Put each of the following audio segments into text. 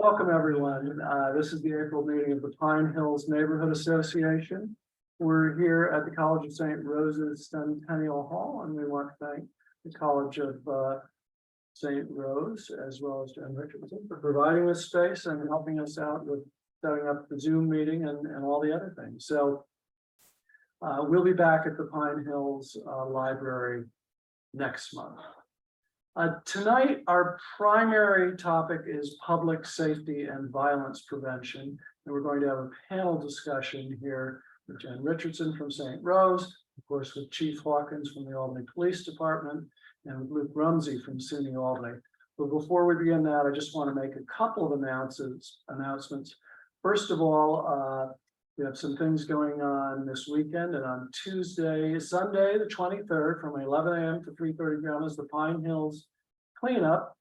Welcome, everyone. This is the April meeting of the Pine Hills Neighborhood Association. We're here at the College of St. Rose's Centennial Hall, and we want to thank the College of St. Rose, as well as Jen Richardson, for providing this space and helping us out with setting up the Zoom meeting and all the other things. So we'll be back at the Pine Hills Library next month. Tonight, our primary topic is public safety and violence prevention. And we're going to have a panel discussion here with Jen Richardson from St. Rose, of course, with Chief Hawkins from the Albany Police Department, and with Luke Rumsey from SUNY Albany. But before we begin that, I just want to make a couple of announcements. First of all, we have some things going on this weekend, and on Sunday, the 23rd, from 11 a.m. to 3:30 p.m. is the Pine Hills Cleanup.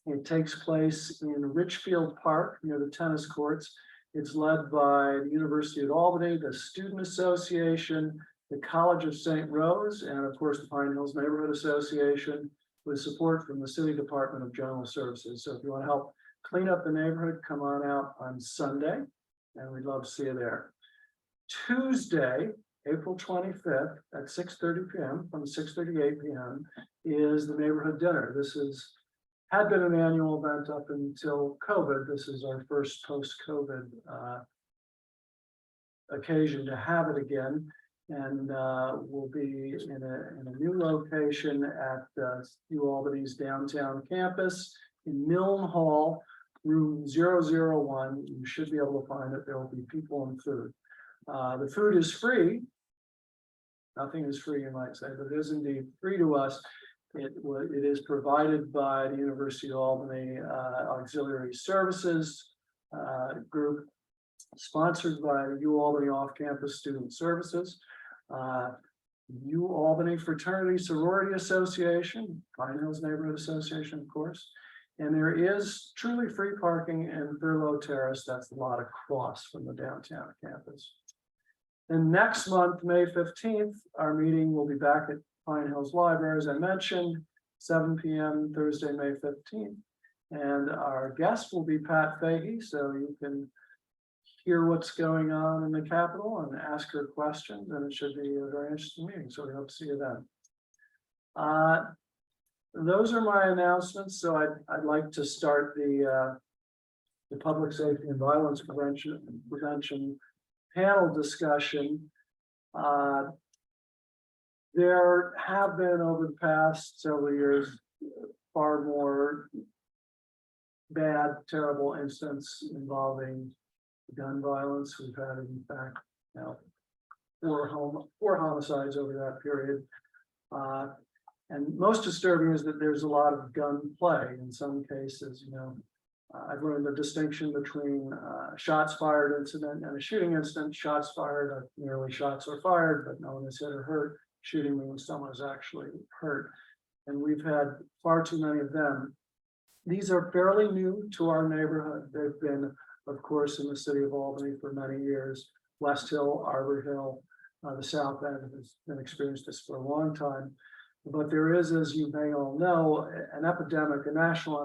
It takes place in Richfield Park near the tennis courts. It's led by the University of Albany, the Student Association, the College of St. Rose, and of course the Pine Hills Neighborhood Association, with support from the City Department of General Services. So if you want to help clean up the neighborhood, come on out on Sunday, and we'd love to see you there. Tuesday, April 25th at 6:30 p.m. from 6:38 p.m. is the neighborhood dinner. This had been an annual event up until COVID. This is our first post-COVID occasion to have it again. And we'll be in a new location at U-Albany's downtown campus in Milne Hall, room 001. You should be able to find it. There will be people and food. The food is free. Nothing is free, you might say, but it is indeed free to us. It is provided by the University of Albany Auxiliary Services Group, sponsored by the U-Albany Off-Campus Student Services, U-Albany Fraternity Sorority Association, Pine Hills Neighborhood Association, of course. And there is truly free parking in Thurlow Terrace. That's a lot across from the downtown campus. And next month, May 15th, our meeting will be back at Pine Hills Library, as I mentioned, 7 p.m. Thursday, May 15th. And our guest will be Pat Fahey, so you can hear what's going on in the Capitol and ask her questions, and it should be a very interesting meeting. So we hope to see you then. Those are my announcements. So I'd like to start the public safety and violence prevention panel discussion. There have been over the past several years far more bad, terrible incidents involving gun violence. We've had, in fact, four homicides over that period. And most disturbing is that there's a lot of gun play in some cases. I've learned the distinction between shots fired incident and a shooting incident. Shots fired, merely shots are fired, but no one is hit or hurt. Shooting means someone is actually hurt. And we've had far too many of them. These are fairly new to our neighborhood. They've been, of course, in the city of Albany for many years. West Hill, Arbor Hill, the South End has been experienced this for a long time. But there is, as you may all know, an epidemic, a national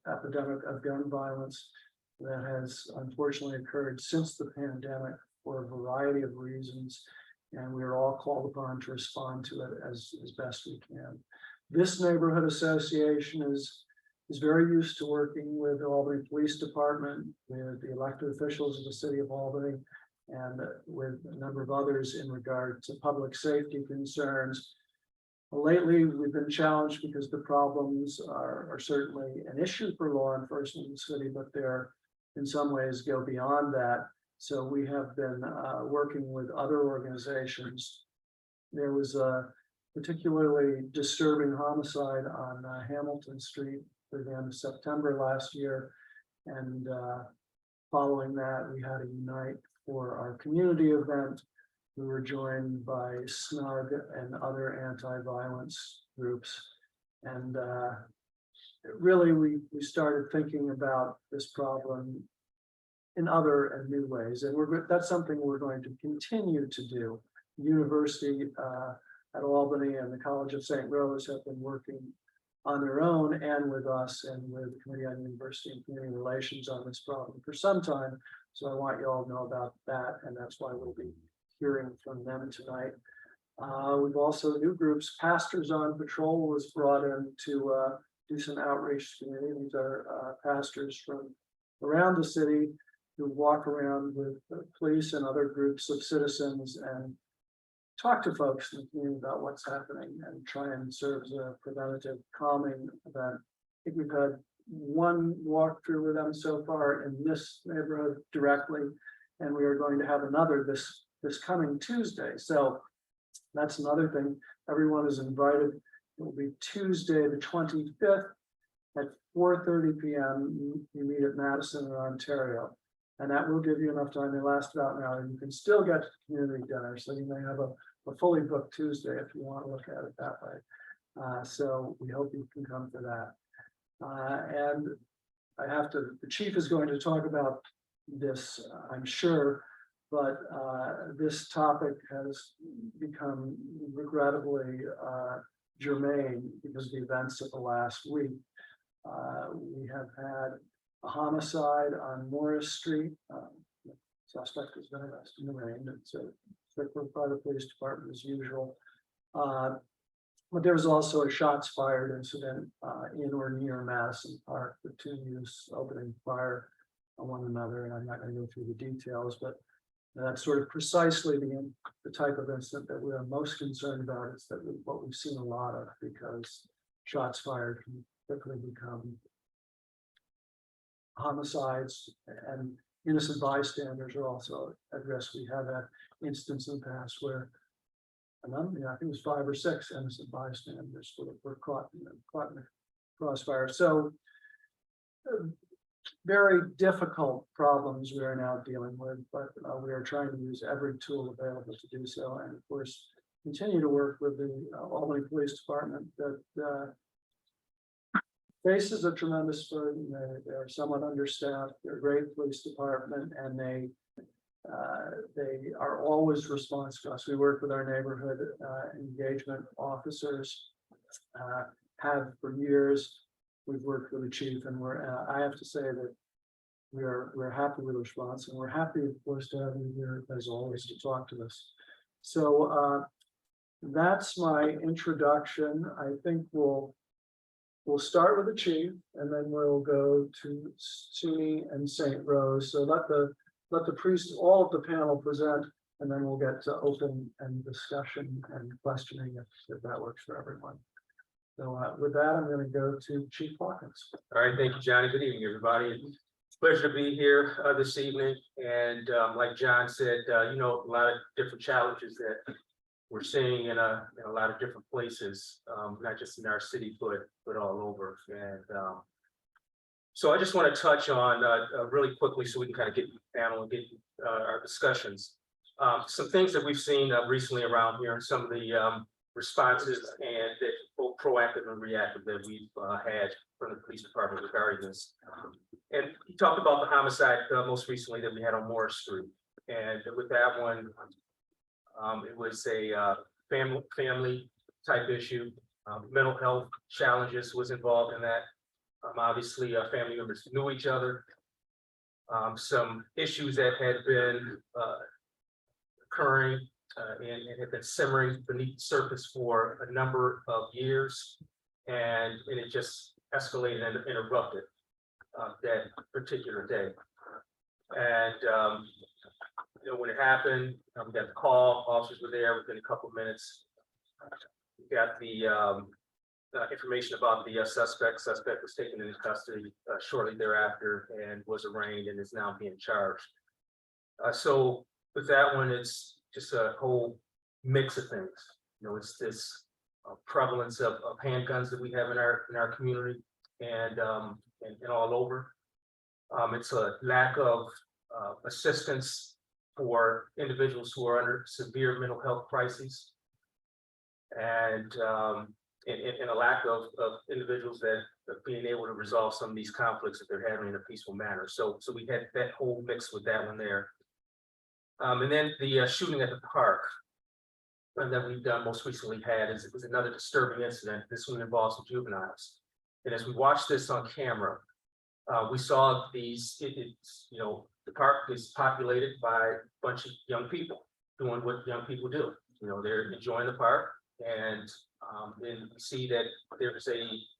epidemic of gun violence that has unfortunately occurred since the pandemic for a variety of reasons. And we are all called upon to respond to it as best we can. This neighborhood association is very used to working with the Albany Police Department, with the elected officials of the city of Albany, and with a number of others in regard to public safety concerns. Lately, we've been challenged because the problems are certainly an issue for law enforcement in the city, but they're in some ways go beyond that. So we have been working with other organizations. There was a particularly disturbing homicide on Hamilton Street at the end of September last year. And following that, we had a Unite for our community event. We were joined by SNUG and other anti-violence groups. And really, we started thinking about this problem in other and new ways. And that's something we're going to continue to do. The University at Albany and the College of St. Rose have been working on their own and with us and with the Committee on University and Community Relations on this problem for some time. So I want you all to know about that, and that's why we'll be hearing from them tonight. We've also new groups. Pastors on Patrol was brought in to do some outreach to the community. These are pastors from around the city who walk around with the police and other groups of citizens and talk to folks in the community about what's happening and try and serve as a preventative calming event. I think we've had one walkthrough with them so far in this neighborhood directly, and we are going to have another this coming Tuesday. So that's another thing. Everyone is invited. It will be Tuesday, the 25th at 4:30 p.m. We meet at Madison in Ontario. And that will give you enough time. They last about an hour. You can still get to the community dinner, so you may have a fully booked Tuesday if you want to look at it that way. So we hope you can come to that. And the chief is going to talk about this, I'm sure, but this topic has become regrettably germane because of the events of the last week. We have had a homicide on Morris Street. Suspect has been arrested and arraigned. It's by the police department as usual. But there was also a shots fired incident in or near Madison Park. The two youths opening fire on one another, and I'm not going to go through the details, but that's sort of precisely the type of incident that we are most concerned about. It's that what we've seen a lot of, because shots fired can quickly become homicides, and innocent bystanders are also at risk. We have had instances in the past where I think it was 5 or 6 innocent bystanders were caught in the crossfire. So very difficult problems we are now dealing with, but we are trying to use every tool available to do so, and of course continue to work with the Albany Police Department that faces a tremendous burden. They're somewhat understaffed. They're a great police department, and they are always responsive to us. We work with our neighborhood engagement officers, have for years. We've worked with the chief, and I have to say that we're happy with the response, and we're happy, of course, to have you here as always to talk to us. So that's my introduction. I think we'll start with the chief, and then we'll go to SUNY and St. Rose. So let the priest, all of the panel present, and then we'll get to open and discussion and questioning if that works for everyone. So with that, I'm going to go to Chief Hawkins. All right, thank you, Johnny. Good evening, everybody. It's a pleasure to be here this evening. And like John said, a lot of different challenges that we're seeing in a lot of different places, not just in our city, but all over. And so I just want to touch on really quickly, so we can kind of get the panel and get our discussions. Some things that we've seen recently around here, and some of the responses and that both proactive and reactive that we've had from the police department regarding this. And he talked about the homicide most recently that we had on Morris Street. And with that one, it was a family type issue. Mental health challenges was involved in that. Obviously, family members knew each other. Some issues that had been occurring and had been simmering beneath the surface for a number of years, and it just escalated and erupted that particular day. And when it happened, we got the call. Officers were there within a couple of minutes. We got the information about the suspect. Suspect was taken into custody shortly thereafter and was arraigned and is now being charged. So with that one, it's just a whole mix of things. It's this prevalence of handguns that we have in our community and all over. It's a lack of assistance for individuals who are under severe mental health crises, and a lack of individuals that are being able to resolve some of these conflicts that they're having in a peaceful manner. So we had that whole mix with that one there. And then the shooting at the park that we've done most recently was another disturbing incident. This one involves some juveniles. And as we watched this on camera, we saw these, the park is populated by a bunch of young people doing what young people do. They're enjoying the park, and then we see that there's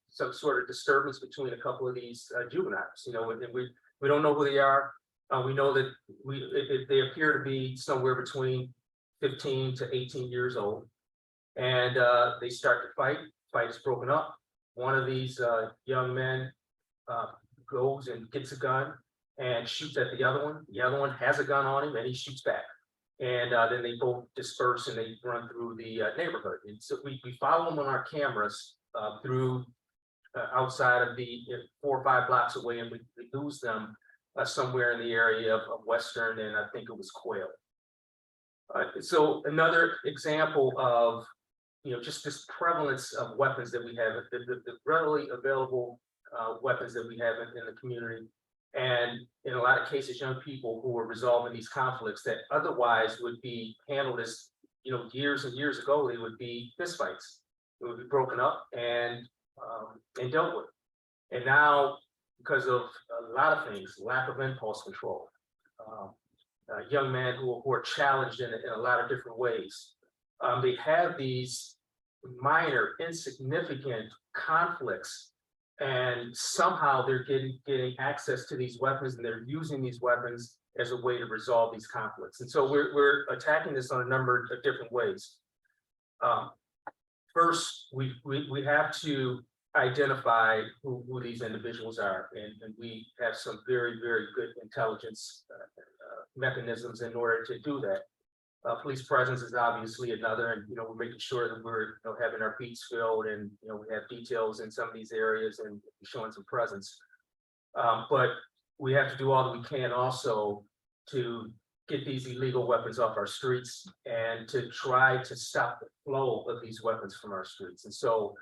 some sort of disturbance between a couple of these juveniles, and we don't know who they are. We know that they appear to be somewhere between 15 to 18 years old, and they start to fight. Fight is broken up. One of these young men goes and gets a gun and shoots at the other one. The other one has a gun on him, and he shoots back. And then they both disperse and they run through the neighborhood. And so we follow them on our cameras through outside of the 4 or 5 blocks away, and we lose them somewhere in the area of Western, and I think it was Quail. So another example of just this prevalence of weapons that we have, the readily available weapons that we have in the community. And in a lot of cases, young people who are resolving these conflicts that otherwise would be handled as, years and years ago, they would be fistfights. It would be broken up and dealt with. And now, because of a lot of things, lack of impulse control, young men who are challenged in a lot of different ways, they have these minor, insignificant conflicts. And somehow they're getting access to these weapons, and they're using these weapons as a way to resolve these conflicts. And so we're attacking this on a number of different ways. First, we have to identify who these individuals are, and we have some very, very good intelligence mechanisms in order to do that. Police presence is obviously another, and we're making sure that we're having our beats filled, and we have details in some of these areas and showing some presence. But we have to do all that we can also to get these illegal weapons off our streets and to try to stop the flow of these weapons from our streets. And so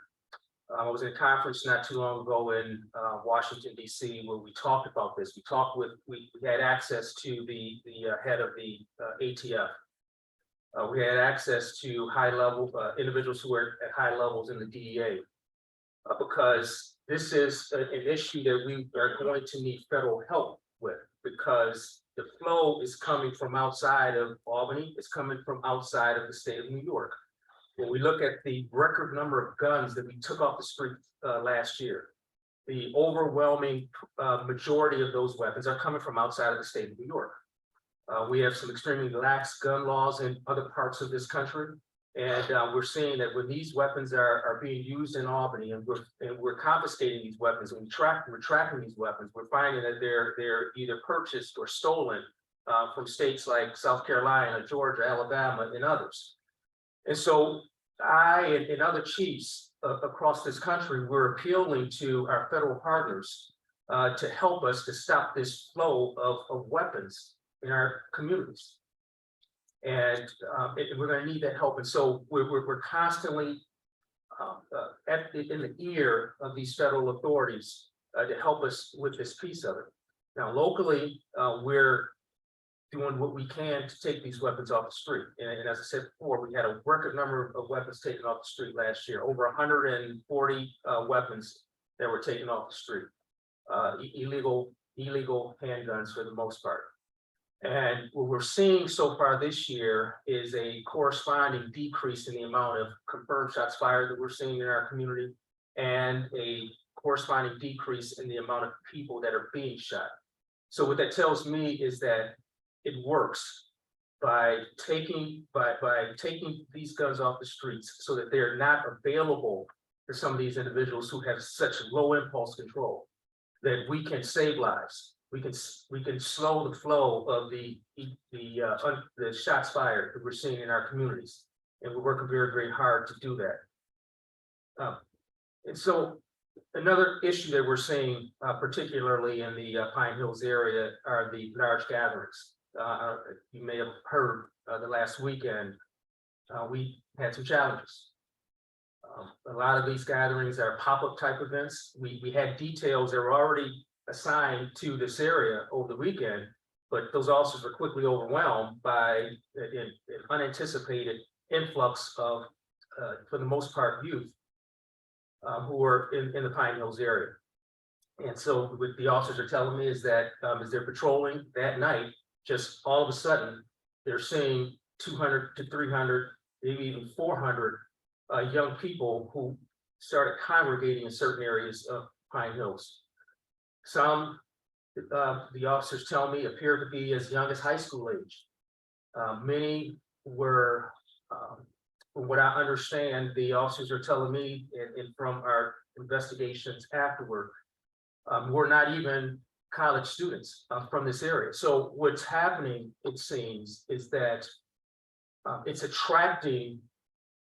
I was in a conference not too long ago in Washington, D.C., where we talked about this. We had access to the head of the ATF. We had access to high-level individuals who were at high levels in the DEA, because this is an issue that we are going to need federal help with, because the flow is coming from outside of Albany. It's coming from outside of the state of New York. When we look at the record number of guns that we took off the street last year, the overwhelming majority of those weapons are coming from outside of the state of New York. We have some extremely lax gun laws in other parts of this country, and we're seeing that when these weapons are being used in Albany, and we're confiscating these weapons, and we're tracking these weapons, we're finding that they're either purchased or stolen from states like South Carolina, Georgia, Alabama, and others. And so I and other chiefs across this country, we're appealing to our federal partners to help us to stop this flow of weapons in our communities. And we're going to need that help. And so we're constantly in the ear of these federal authorities to help us with this piece of it. Now, locally, we're doing what we can to take these weapons off the street. And as I said before, we had a record number of weapons taken off the street last year, over 140 weapons that were taken off the street, illegal handguns for the most part. And what we're seeing so far this year is a corresponding decrease in the amount of confirmed shots fired that we're seeing in our community, and a corresponding decrease in the amount of people that are being shot. So what that tells me is that it works by taking these guns off the streets so that they're not available for some of these individuals who have such low impulse control, that we can save lives. We can slow the flow of the shots fired that we're seeing in our communities, and we're working very, very hard to do that. And so another issue that we're seeing, particularly in the Pine Hills area, are the large gatherings. You may have heard the last weekend we had some challenges. A lot of these gatherings are pop-up type events. We had details that were already assigned to this area over the weekend, but those officers were quickly overwhelmed by an unanticipated influx of, for the most part, youth. who are in the Pine Hills area. And so what the officers are telling me is that as they're patrolling that night, just all of a sudden, they're seeing 200 to 300, maybe even 400 young people who started congregating in certain areas of Pine Hills. Some, the officers tell me, appear to be as young as high school age. Many were, from what I understand, the officers are telling me, and from our investigations afterward, were not even college students from this area. So what's happening, it seems, is that it's attracting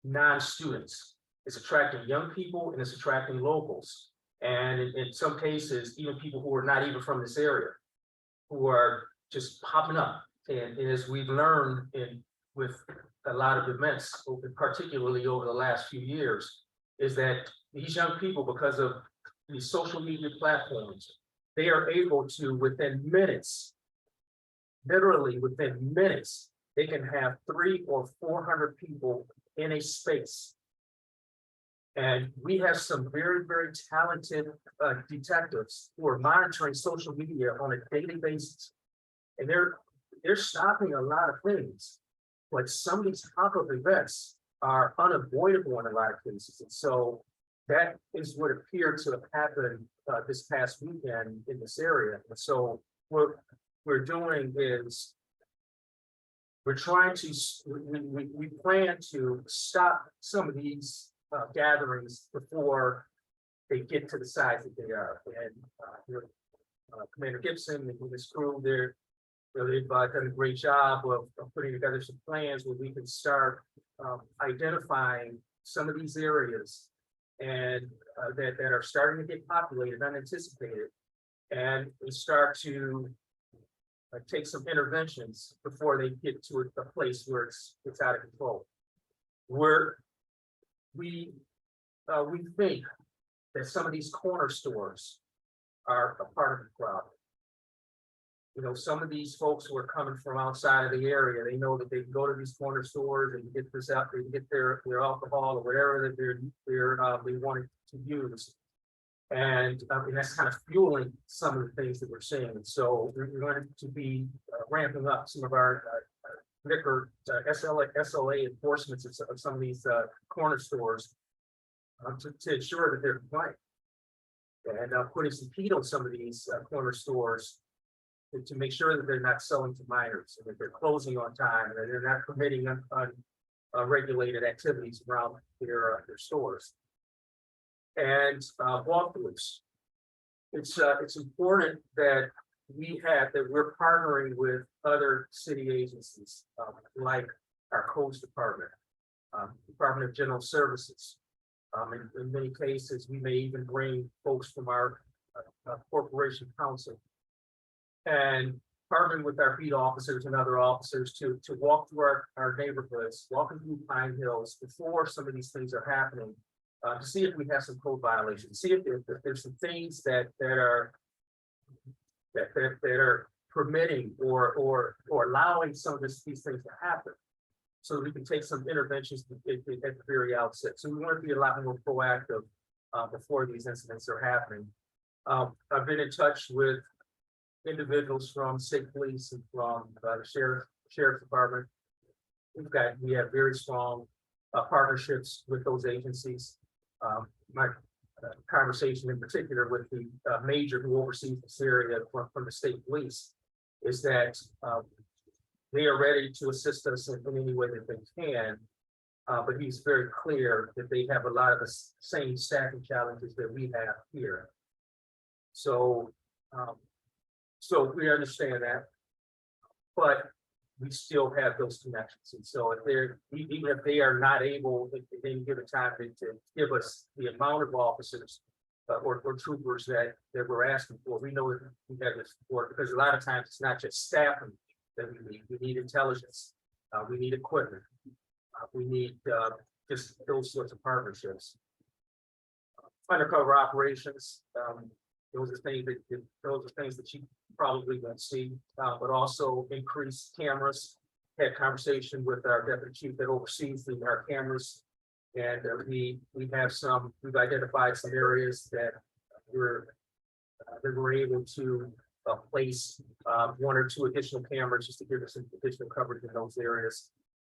non-students. It's attracting young people and it's attracting locals. And in some cases, even people who are not even from this area, who are just popping up. And as we've learned with a lot of events, particularly over the last few years, is that these young people, because of these social media platforms, they are able to, within minutes, literally within minutes, they can have 300 or 400 people in a space. And we have some very, very talented detectives who are monitoring social media on a daily basis. And they're stopping a lot of things, but some of these pop-up events are unavoidable in a lot of cases. And so that is what appeared to have happened this past weekend in this area. And so what we're doing is we're trying to, we plan to stop some of these gatherings before they get to the size that they are. And Commander Gibson and his crew, they've done a great job of putting together some plans where we can start identifying some of these areas and that are starting to get populated, unanticipated, and we start to take some interventions before they get to a place where it's out of control. We think that some of these corner stores are a part of the problem. You know, some of these folks who are coming from outside of the area, they know that they can go to these corner stores and get this out, they can get their alcohol or whatever that they wanted to use. And that's kind of fueling some of the things that we're seeing. And so we're going to be ramping up some of our liquor SLA enforcements of some of these corner stores to ensure that they're compliant. And putting some heat on some of these corner stores to make sure that they're not selling to minors and that they're closing on time and that they're not permitting unregulated activities around their stores. And walkthroughs. It's important that we're partnering with other city agencies like our codes department, Department of General Services. In many cases, we may even bring folks from our corporation council and partnering with our beat officers and other officers to walk through our neighborhoods, walking through Pine Hills before some of these things are happening. To see if we have some code violations, see if there's some things that are permitting or allowing some of these things to happen, so that we can take some interventions at the very outset. So we want to be a lot more proactive before these incidents are happening. I've been in touch with individuals from state police and from the sheriff's department. We have very strong partnerships with those agencies. My conversation in particular with the major who oversees this area from the state police is that they are ready to assist us in any way that they can, but he's very clear that they have a lot of the same staffing challenges that we have here. So we understand that, but we still have those connections. And so even if they are not able, if they give a time to give us the amount of officers or troopers that we're asking for, we know that we have this support, because a lot of times it's not just staffing that we need. We need intelligence. We need equipment. We need just those sorts of partnerships. Undercover operations. Those are things that you probably won't see, but also increased cameras. Had conversation with our deputy chief that oversees our cameras And we've identified some areas that we're able to place one or two additional cameras just to give us some additional coverage in those areas.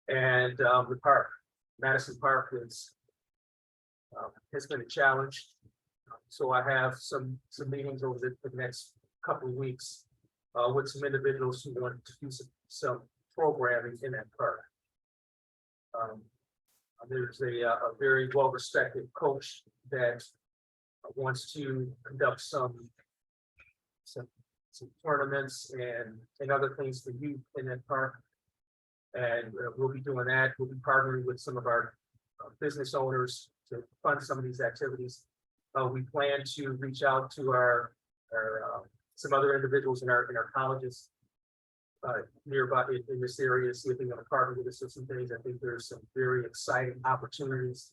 And the park, Madison Park has been a challenge. So I have some meetings over the next couple of weeks with some individuals who want to do some programming in that park. There's a very well-respected coach that wants to conduct some tournaments and other things for youth in that park. And we'll be doing that. We'll be partnering with some of our business owners to fund some of these activities. We plan to reach out to our some other individuals in our colleges nearby in this area, see if they can partner with us with some things. I think there's some very exciting opportunities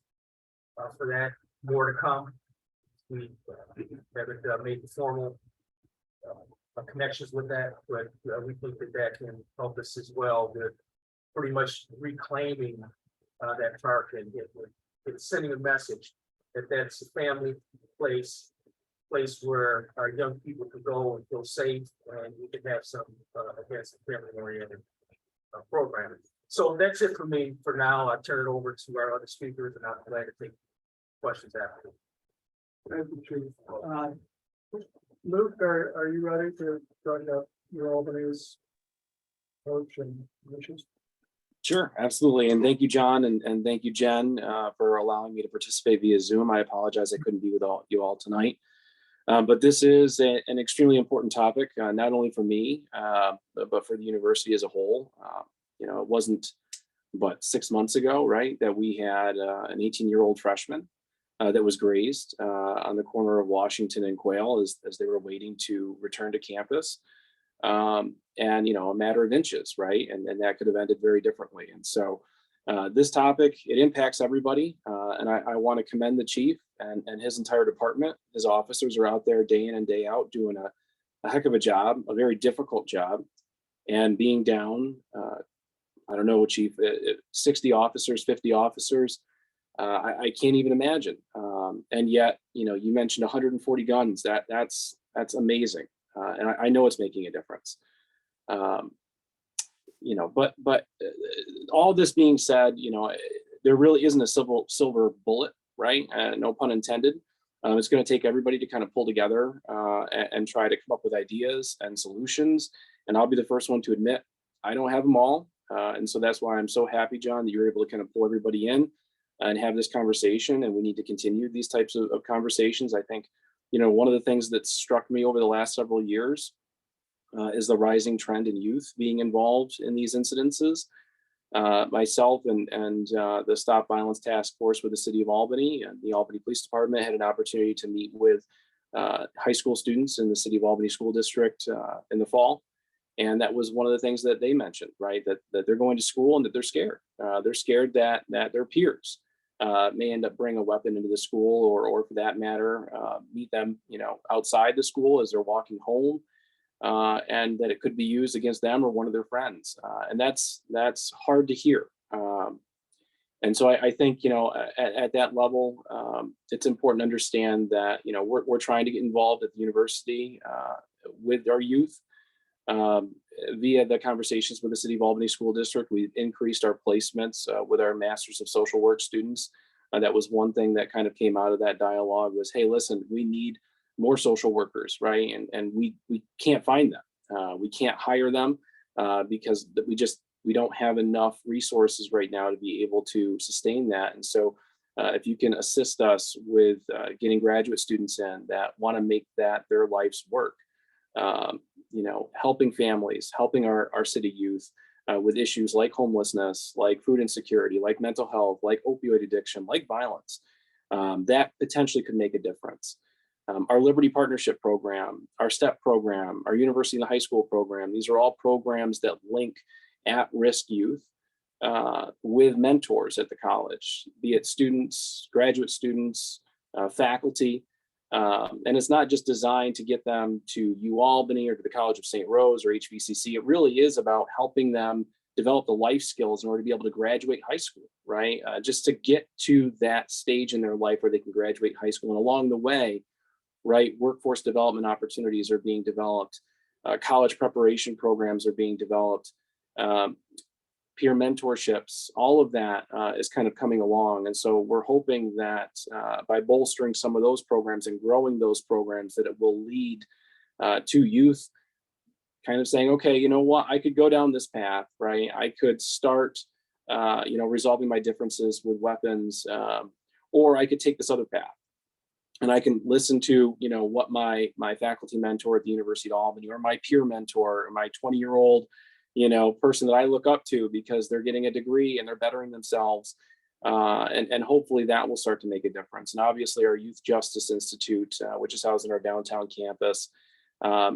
for that. More to come. We haven't made the formal connections with that, but we think that can help us as well with pretty much reclaiming that park and sending a message that that's a family place where our young people can go and feel safe, and we can have some family-oriented programming. So that's it for me for now. I turn it over to our other speakers, and I'm glad to take questions after. Thank you, Chief. Luke, are you ready to join up U-Albany's coach and wishes? Sure, absolutely. And thank you, John, and thank you, Jen, for allowing me to participate via Zoom. I apologize I couldn't be with you all tonight. But this is an extremely important topic, not only for me, but for the university as a whole. It wasn't but 6 months ago, right, that we had an 18-year-old freshman that was grazed on the corner of Washington and Quail as they were waiting to return to campus. And, a matter of inches, right? And that could have ended very differently. And so this topic, it impacts everybody. And I want to commend the chief and his entire department. His officers are out there day in and day out doing a heck of a job, a very difficult job. And being down, I don't know, Chief, 60 officers, 50 officers, I can't even imagine. And yet, you mentioned 140 guns. That's amazing. And I know it's making a difference. But all this being said, there really isn't a silver bullet, right? No pun intended. It's going to take everybody to kind of pull together and try to come up with ideas and solutions. And I'll be the first one to admit I don't have them all. And so that's why I'm so happy, John, that you're able to kind of pull everybody in and have this conversation. And we need to continue these types of conversations. I think, one of the things that struck me over the last several years is the rising trend in youth being involved in these incidences. Myself and the Stop Violence Task Force with the City of Albany and the Albany Police Department had an opportunity to meet with high school students in the City of Albany School District in the fall. And that was one of the things that they mentioned, right? That they're going to school and that they're scared. They're scared that their peers may end up bringing a weapon into the school, or for that matter, meet them, outside the school as they're walking home, and that it could be used against them or one of their friends. And that's hard to hear. And so I think, at that level, it's important to understand that, we're trying to get involved at the university with our youth. Via the conversations with the City of Albany School District, we've increased our placements with our Masters of Social Work students. That was one thing that kind of came out of that dialogue was, hey, listen, we need more social workers, right? And we can't find them. We can't hire them because we don't have enough resources right now to be able to sustain that. And so if you can assist us with getting graduate students in that want to make that their life's work, helping families, helping our city youth with issues like homelessness, like food insecurity, like mental health, like opioid addiction, like violence, that potentially could make a difference. Our Liberty Partnership Program, our STEP program, our University and the High School program, these are all programs that link at-risk youth with mentors at the college, be it students, graduate students, faculty. And it's not just designed to get them to U-Albany or to the College of St. Rose or HBCC. It really is about helping them develop the life skills in order to be able to graduate high school, right? Just to get to that stage in their life where they can graduate high school. And along the way, right, workforce development opportunities are being developed, college preparation programs are being developed, peer mentorships, all of that is kind of coming along. And so we're hoping that by bolstering some of those programs and growing those programs, that it will lead to youth kind of saying, okay, you know what, I could go down this path, right? I could start, resolving my differences with weapons, or I could take this other path. And I can listen to, what my faculty mentor at the University of Albany, or my peer mentor, or my 20-year-old, person that I look up to because they're getting a degree and they're bettering themselves. And hopefully that will start to make a difference. And obviously our Youth Justice Institute, which is housed in our downtown campus,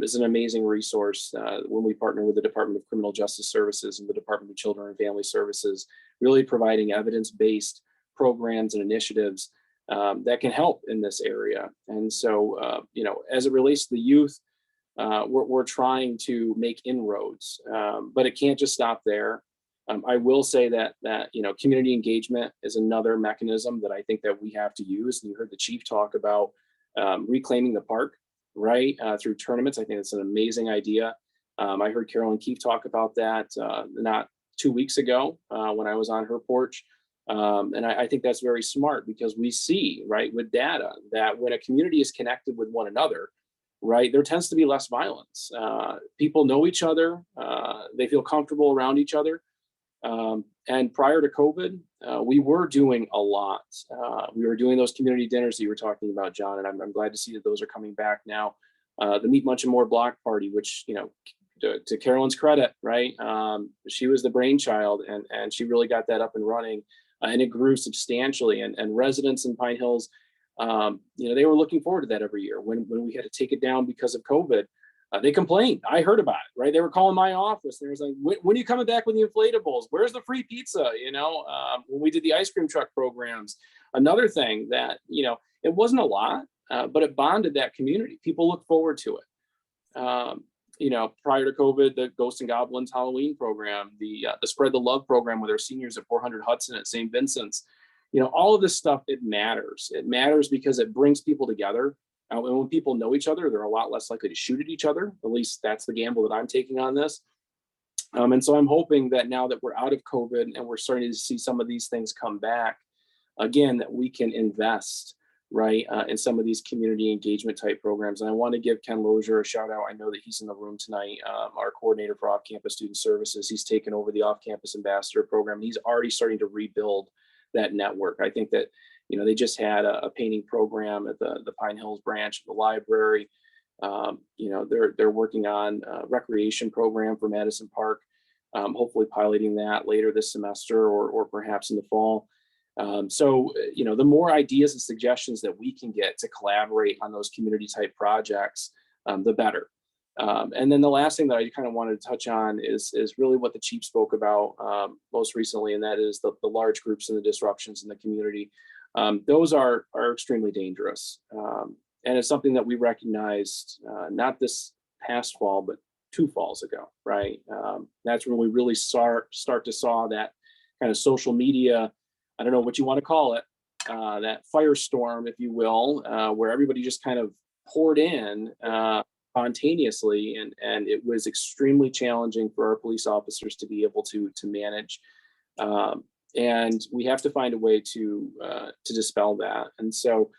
is an amazing resource when we partner with the Department of Criminal Justice Services and the Department of Children and Family Services, really providing evidence-based programs and initiatives that can help in this area. And so, as it relates to the youth, we're trying to make inroads, but it can't just stop there. I will say that community engagement is another mechanism that I think that we have to use. And you heard the chief talk about reclaiming the park, right, through tournaments. I think it's an amazing idea. I heard Carolyn Keefe talk about that not 2 weeks ago when I was on her porch. And I think that's very smart, because we see, right, with data that when a community is connected with one another, right, there tends to be less violence. People know each other. They feel comfortable around each other. And prior to COVID, we were doing a lot. We were doing those community dinners that you were talking about, John, and I'm glad to see that those are coming back now. The Meet Much and More block party, which, to Carolyn's credit, right, she was the brainchild, and she really got that up and running, and it grew substantially. And residents in Pine Hills, they were looking forward to that every year. When we had to take it down because of COVID, they complained. I heard about it, right? They were calling my office. They was like, when are you coming back with the inflatables? Where's the free pizza? When we did the ice cream truck programs, another thing that, it wasn't a lot, but it bonded that community. People look forward to it. Prior to COVID, the Ghosts and Goblins Halloween program, the Spread the Love program with our seniors at 400 Hudson at St. Vincent's, all of this stuff, it matters. It matters because it brings people together. And when people know each other, they're a lot less likely to shoot at each other. At least that's the gamble that I'm taking on this. And so I'm hoping that now that we're out of COVID and we're starting to see some of these things come back, again, that we can invest, right, in some of these community engagement type programs. And I want to give Ken Lozier a shout out. I know that he's in the room tonight, our coordinator for off-campus student services. He's taken over the off-campus ambassador program. He's already starting to rebuild that network. I think that, they just had a painting program at the Pine Hills branch of the library. They're working on a recreation program for Madison Park, hopefully piloting that later this semester or perhaps in the fall. The more ideas and suggestions that we can get to collaborate on those community type projects, the better. And then the last thing that I kind of wanted to touch on is really what the chief spoke about most recently, and that is the large groups and the disruptions in the community. Those are extremely dangerous. And it's something that we recognized not this past fall, but 2 falls ago, right? That's when we really start to saw that kind of social media, I don't know what you want to call it, that firestorm, if you will, where everybody just kind of poured in spontaneously, and it was extremely challenging for our police officers to be able to manage. And we have to find a way to dispel that. And so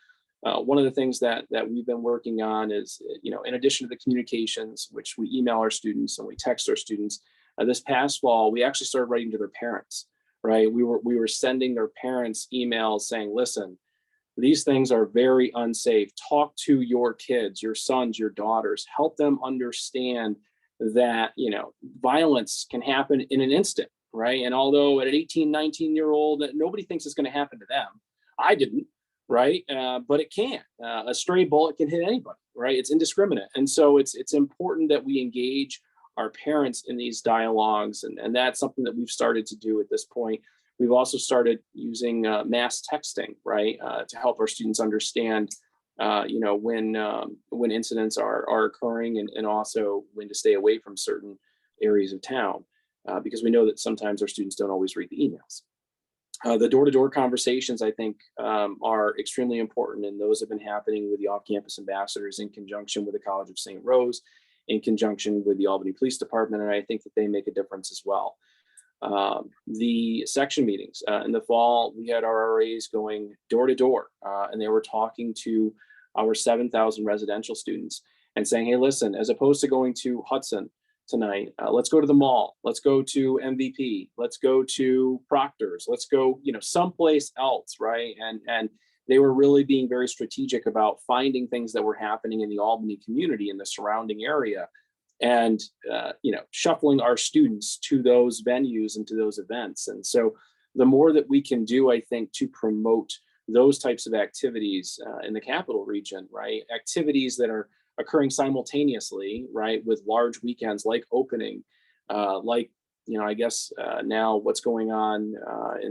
one of the things that we've been working on is, in addition to the communications, which we email our students and we text our students, this past fall, we actually started writing to their parents, right? We were sending their parents emails saying, listen, these things are very unsafe. Talk to your kids, your sons, your daughters, help them understand that, violence can happen in an instant. Right. And although at an 18, 19-year-old, nobody thinks it's going to happen to them. I didn't. Right. But it can. A stray bullet can hit anybody. Right. It's indiscriminate. And so it's important that we engage our parents in these dialogues. And that's something that we've started to do at this point. We've also started using mass texting, right, to help our students understand, when incidents are occurring, and also when to stay away from certain areas of town. because we know that sometimes our students don't always read the emails. The door-to-door conversations, I think, are extremely important, and those have been happening with the off-campus ambassadors in conjunction with the College of St. Rose, in conjunction with the Albany Police Department, and I think that they make a difference as well. The section meetings in the fall, we had our RAs going door-to-door, and they were talking to our 7,000 residential students and saying, hey, listen, as opposed to going to Hudson tonight, let's go to the mall, let's go to MVP, let's go to Proctor's, let's go, someplace else, right? And they were really being very strategic about finding things that were happening in the Albany community, in the surrounding area, and shuffling our students to those venues and to those events. And so the more that we can do, I think, to promote those types of activities in the capital region, right? Activities that are occurring simultaneously, right, with large weekends like opening, I guess now what's going on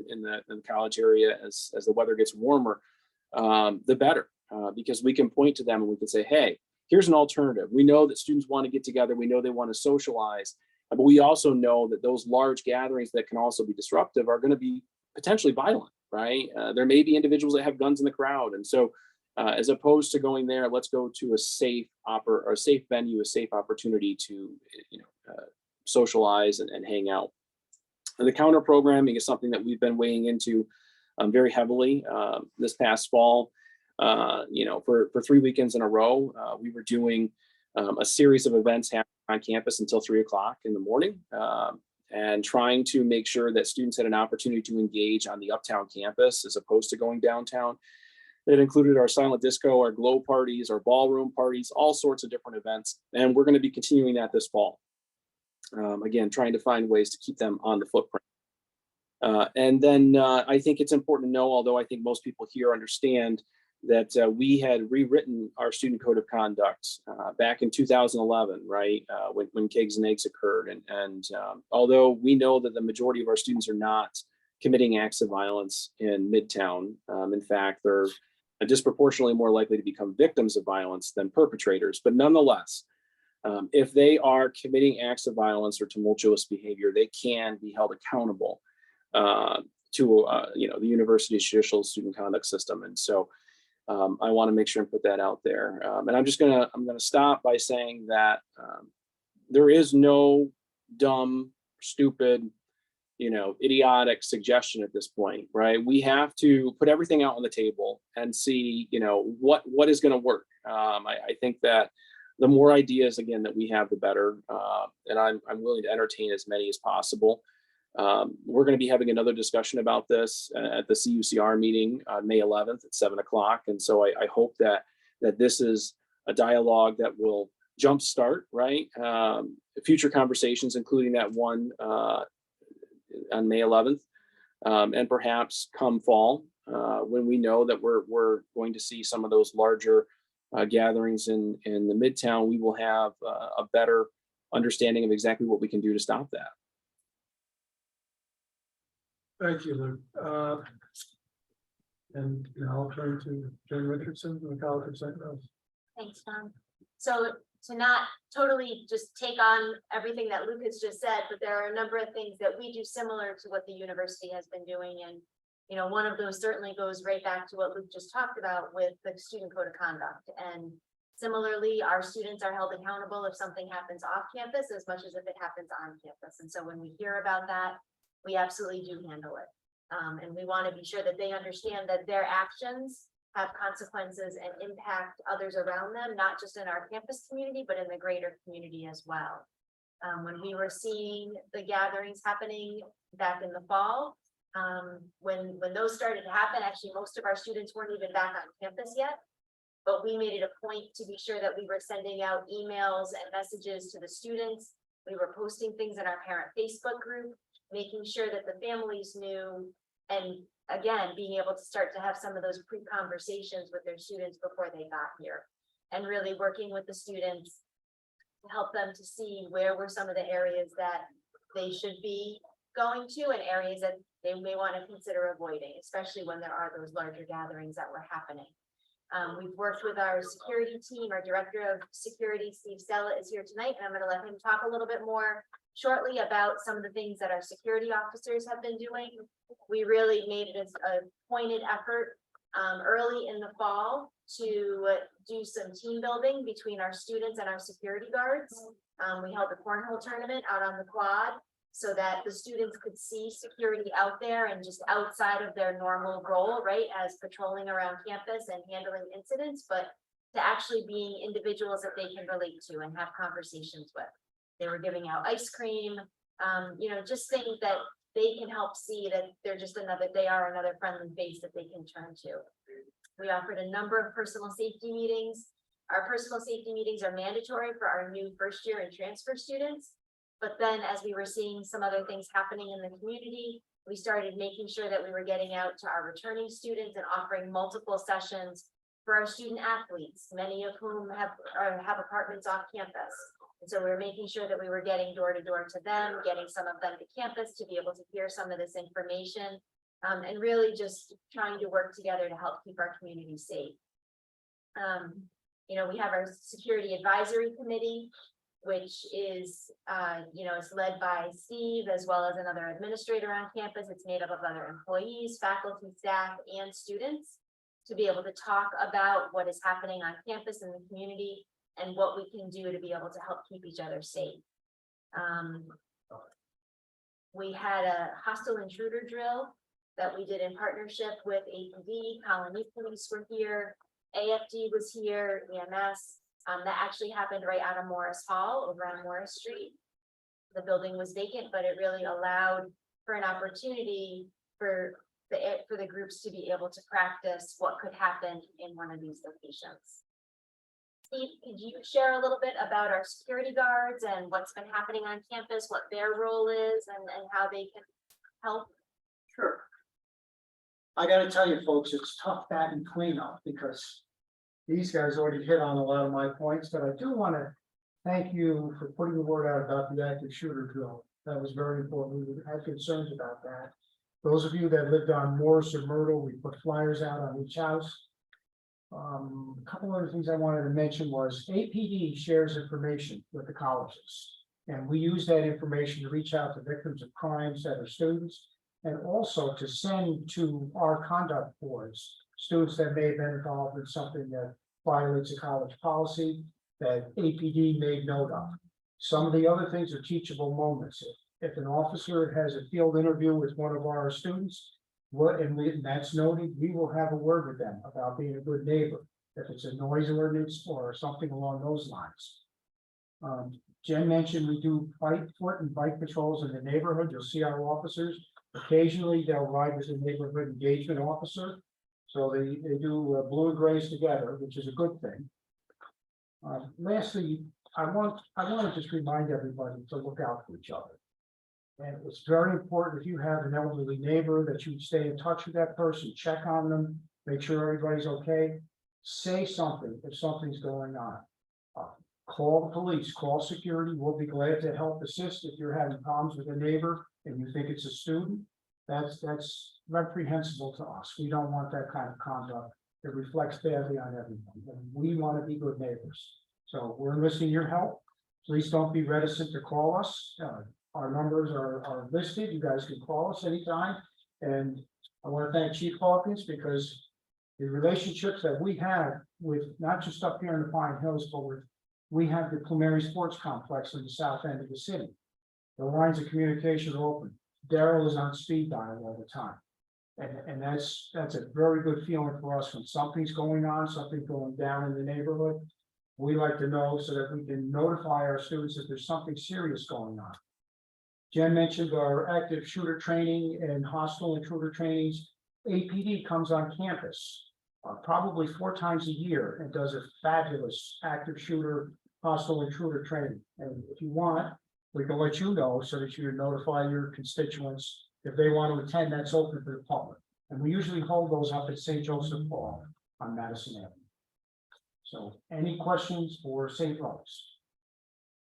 in the college area as the weather gets warmer, the better, because we can point to them and we can say, hey, here's an alternative. We know that students want to get together. We know they want to socialize, but we also know that those large gatherings that can also be disruptive are going to be potentially violent, right? There may be individuals that have guns in the crowd. And so as opposed to going there, let's go to a safe venue, a safe opportunity to socialize and hang out. And the counter programming is something that we've been weighing into very heavily this past fall. For 3 weekends in a row, we were doing a series of events happening on campus until 3 o'clock in the morning, and trying to make sure that students had an opportunity to engage on the uptown campus as opposed to going downtown. It included our silent disco, our glow parties, our ballroom parties, all sorts of different events. And we're going to be continuing that this fall. Again, trying to find ways to keep them on the footprint. And then I think it's important to know, although I think most people here understand, that we had rewritten our student code of conduct back in 2011, right, when Kegs and Eggs occurred. And although we know that the majority of our students are not committing acts of violence in Midtown, in fact, they're disproportionately more likely to become victims of violence than perpetrators. But nonetheless, if they are committing acts of violence or tumultuous behavior, they can be held accountable to the university's judicial student conduct system. And so I want to make sure and put that out there. And I'm gonna stop by saying that there is no dumb, stupid, idiotic suggestion at this point, right? We have to put everything out on the table and see, what is going to work. I think that the more ideas, again, that we have, the better. And I'm willing to entertain as many as possible. We're going to be having another discussion about this at the CUCR meeting on May 11th at 7 o'clock. And so I hope that this is a dialogue that will jumpstart, right? Future conversations, including that one on May 11th, and perhaps come fall, when we know that we're going to see some of those larger gatherings in the Midtown, we will have a better understanding of exactly what we can do to stop that. Thank you, Luke. And I'll turn to Jen Richardson from the College of St. Rose. Thanks, Tom. So to not totally just take on everything that Luke has just said, but there are a number of things that we do similar to what the university has been doing. And, one of those certainly goes right back to what Luke just talked about with the student code of conduct. And similarly, our students are held accountable if something happens off campus as much as if it happens on campus. And so when we hear about that, we absolutely do handle it. And we want to be sure that they understand that their actions have consequences and impact others around them, not just in our campus community, but in the greater community as well. When we were seeing the gatherings happening back in the fall, when those started to happen, actually most of our students weren't even back on campus yet, but we made it a point to be sure that we were sending out emails and messages to the students. We were posting things in our parent Facebook group, making sure that the families knew, and again, being able to start to have some of those pre-conversations with their students before they got here, and really working with the students to help them to see where were some of the areas that they should be going to and areas that they may want to consider avoiding, especially when there are those larger gatherings that were happening. We've worked with our security team, our director of security, Steve Stella, is here tonight, and I'm going to let him talk a little bit more shortly about some of the things that our security officers have been doing. We really made it a pointed effort early in the fall to do some team building between our students and our security guards. We held a cornhole tournament out on the quad so that the students could see security out there and just outside of their normal role, right, as patrolling around campus and handling incidents, but to actually being individuals that they can relate to and have conversations with. They were giving out ice cream, just things that they can help see that they are another friendly face that they can turn to. We offered a number of personal safety meetings. Our personal safety meetings are mandatory for our new first year and transfer students. But then as we were seeing some other things happening in the community, we started making sure that we were getting out to our returning students and offering multiple sessions for our student athletes, many of whom have apartments off campus. And so we were making sure that we were getting door to door to them, getting some of them to campus to be able to hear some of this information, and really just trying to work together to help keep our community safe. We have our security advisory committee, which is, is led by Steve as well as another administrator on campus. It's made up of other employees, faculty, staff, and students to be able to talk about what is happening on campus in the community and what we can do to be able to help keep each other safe. We had a hostile intruder drill that we did in partnership with APD, Colony Police were here, AFD was here, EMS. That actually happened right out of Morris Hall over on Morris Street. The building was vacant, but it really allowed for an opportunity for the groups to be able to practice what could happen in one of these locations. Steve, could you share a little bit about our security guards and what's been happening on campus, what their role is and how they can help? Sure. I gotta tell you folks, it's tough batting cleanup because these guys already hit on a lot of my points, but I do want to thank you for putting the word out about the active shooter drill. That was very important. We had concerns about that. Those of you that lived on Morris or Myrtle, we put flyers out on each house. A couple other things I wanted to mention was APD shares information with the colleges. And we use that information to reach out to victims of crimes that are students and also to send to our conduct boards, students that may have been involved in something that violates a college policy that APD made note of. Some of the other things are teachable moments. If an officer has a field interview with one of our students, and that's noted, we will have a word with them about being a good neighbor. If it's a noise ordinance or something along those lines. Jen mentioned we do foot and bike patrols in the neighborhood. You'll see our officers. Occasionally they'll ride with a neighborhood engagement officer. So they do blue and grays together, which is a good thing. Lastly, I want to just remind everybody to look out for each other. And it's very important if you have an elderly neighbor that you stay in touch with that person, check on them, make sure everybody's okay. Say something if something's going on. Call the police, call security. We'll be glad to help assist if you're having problems with a neighbor and you think it's a student. That's reprehensible to us. We don't want that kind of conduct. It reflects badly on everyone. And we want to be good neighbors. So we're enlisting your help. Please don't be reticent to call us. Our numbers are listed. You guys can call us anytime. And I want to thank Chief Hawkins because the relationships that we have with not just up here in the Pine Hills, but we have the Clemary Sports Complex in the south end of the city. The lines of communication are open. Daryl is on speed dial all the time. And that's a very good feeling for us when something's going on, something going down in the neighborhood. We like to know so that we can notify our students if there's something serious going on. Jen mentioned our active shooter training and hostile intruder trainings. APD comes on campus probably 4 times a year and does a fabulous active shooter, hostile intruder training. And if you want, we can let you know so that you notify your constituents. If they want to attend, that's open to the public. And we usually hold those up at St. Joseph Hall on Madison Avenue. So any questions for St. Rose?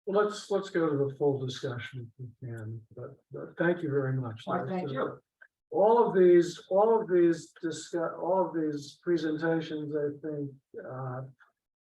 Well, let's go to the full discussion if we can, but thank you very much. Well, thank you. all of these presentations, I think,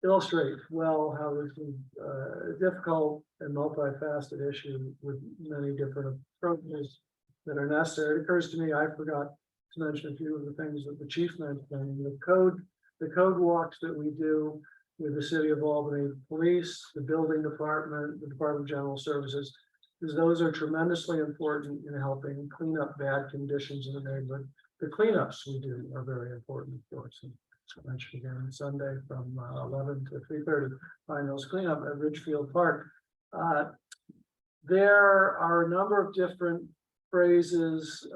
illustrate well how this is a difficult and multifaceted issue with many different approaches that are necessary. It occurs to me, I forgot to mention a few of the things that the chief mentioned. The code walks that we do with the City of Albany Police, the Building Department, the Department of General Services, because those are tremendously important in helping clean up bad conditions in the neighborhood. The cleanups we do are very important, of course. And I mentioned again on Sunday from 11 to 3:30, Pine Hills cleanup at Ridgefield Park. There are a number of different phrases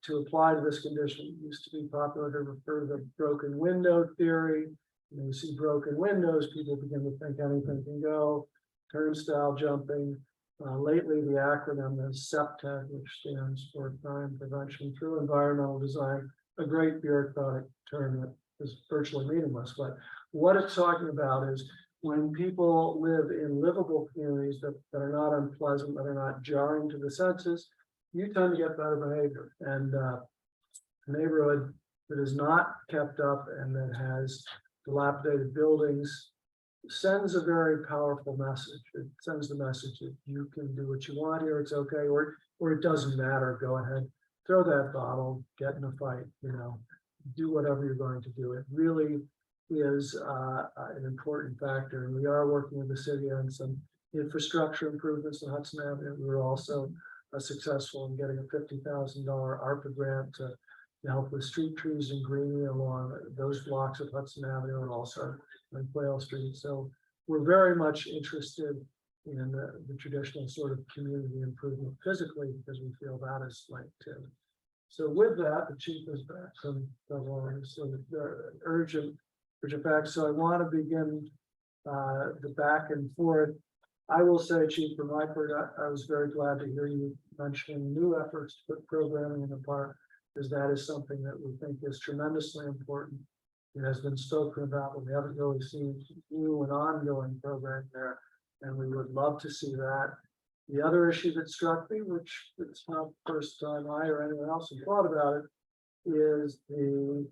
to apply to this condition. It used to be popular to refer to the broken window theory. When you see broken windows, people begin to think anything can go. Turnstile jumping. Lately, the acronym is CEPTED, which stands for Crime Prevention Through Environmental Design, a great bureaucratic term that is virtually meaningless. But what it's talking about is when people live in livable communities that are not unpleasant, that are not jarring to the senses, you tend to get better behavior. And a neighborhood that is not kept up and that has dilapidated buildings sends a very powerful message. It sends the message that you can do what you want here, it's okay, or it doesn't matter, go ahead, throw that bottle, get in a fight, do whatever you're going to do. It really is an important factor, and we are working with the city on some infrastructure improvements in Hudson Avenue. We were also successful in getting a $50,000 ARPA grant to help with street trees and greenery along those blocks of Hudson Avenue and also on Quayle Street. So we're very much interested in the traditional sort of community improvement physically, because we feel that is linked too. So with that, the chief is back from the urgent facts. So I want to begin the back and forth. I will say, Chief, for my part, I was very glad to hear you mention new efforts to put programming in the park, because that is something that we think is tremendously important. It has been spoken about, but we haven't really seen new and ongoing program there, and we would love to see that. The other issue that struck me, which it's not the first time I or anyone else have thought about it, is the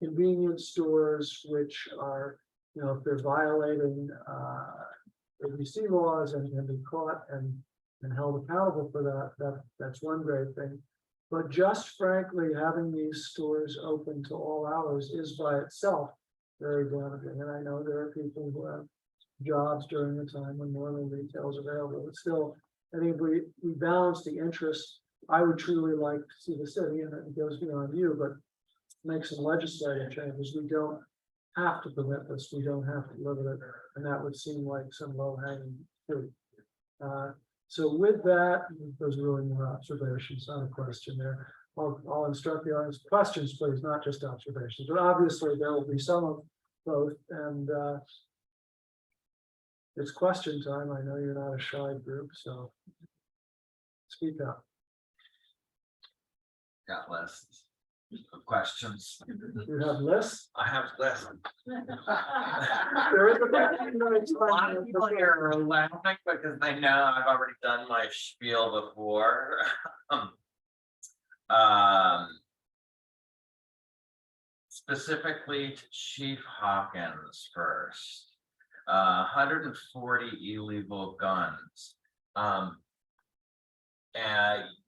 convenience stores, which are, if they're violating ABC laws and can be caught and held accountable for that's one great thing. But just frankly, having these stores open to all hours is by itself very damaging. And I know there are people who have jobs during the time when normal retail is available. But still, I think we balance the interests. I would truly like to see the city, and it goes beyond you, but make some legislative changes. We don't have to permit this. We don't have to live with it. And that would seem like some low-hanging fruit. So with that, those are really more observations, not a question there. I'll instruct the audience. Questions, please, not just observations. But obviously there will be some of both. And it's question time. I know you're not a shy group, so speak up. Got lists of questions. You have lists? I have lists. There is a lot of people here are laughing because they know I've already done my spiel before. Specifically to Chief Hawkins first. 140 illegal guns. And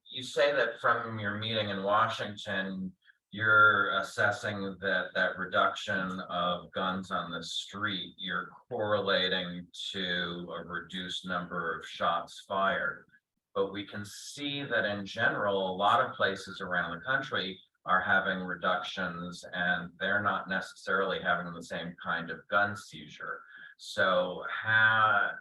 you say that from your meeting in Washington, you're assessing that reduction of guns on the street, you're correlating to a reduced number of shots fired. But we can see that in general, a lot of places around the country are having reductions, and they're not necessarily having the same kind of gun seizure. So how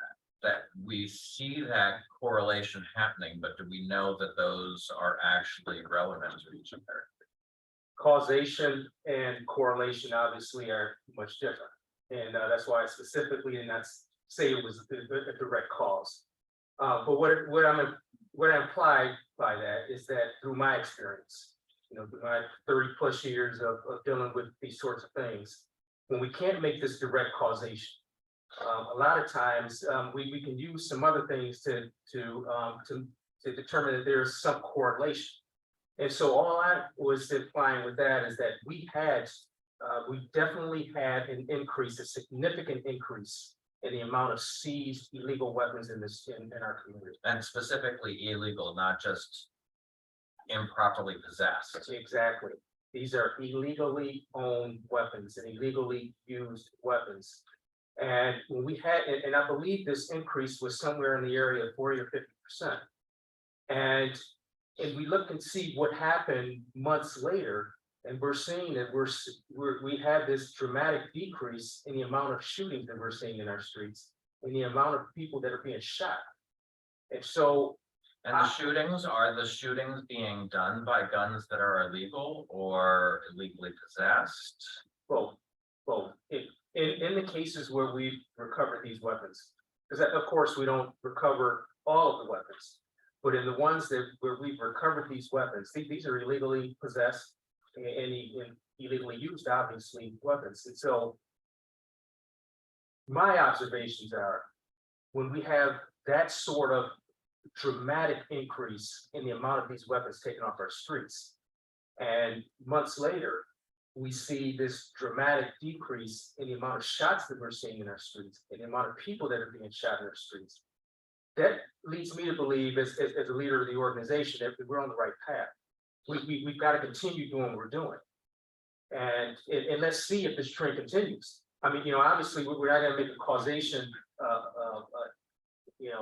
that we see that correlation happening, but do we know that those are actually relevant to each other? Causation and correlation obviously are much different. And that's why I specifically did not say it was a direct cause. But what I implied by that is that through my experience, through my 30+ years of dealing with these sorts of things, when we can't make this direct causation, a lot of times we can use some other things to determine that there's some correlation. And so all I was implying with that is that we definitely had an increase, a significant increase in the amount of seized illegal weapons in our community. And specifically illegal, not just improperly possessed. Exactly. These are illegally owned weapons and illegally used weapons. And when we had, and I believe this increase was somewhere in the area of 40 or 50%. And we look and see what happened months later, and we're seeing that we have this dramatic decrease in the amount of shootings that we're seeing in our streets, and the amount of people that are being shot. And so, And the shootings, are the shootings being done by guns that are illegal or illegally possessed? both. In the cases where we've recovered these weapons, because of course we don't recover all of the weapons, but in the ones where we've recovered these weapons, these are illegally possessed and illegally used, obviously, weapons. And so my observations are, when we have that sort of dramatic increase in the amount of these weapons taken off our streets, and months later, we see this dramatic decrease in the amount of shots that we're seeing in our streets, and the amount of people that are being shot in our streets, that leads me to believe, as a leader of the organization, that we're on the right path. We've got to continue doing what we're doing. And let's see if this trend continues. I mean, obviously, we're not going to make a causation,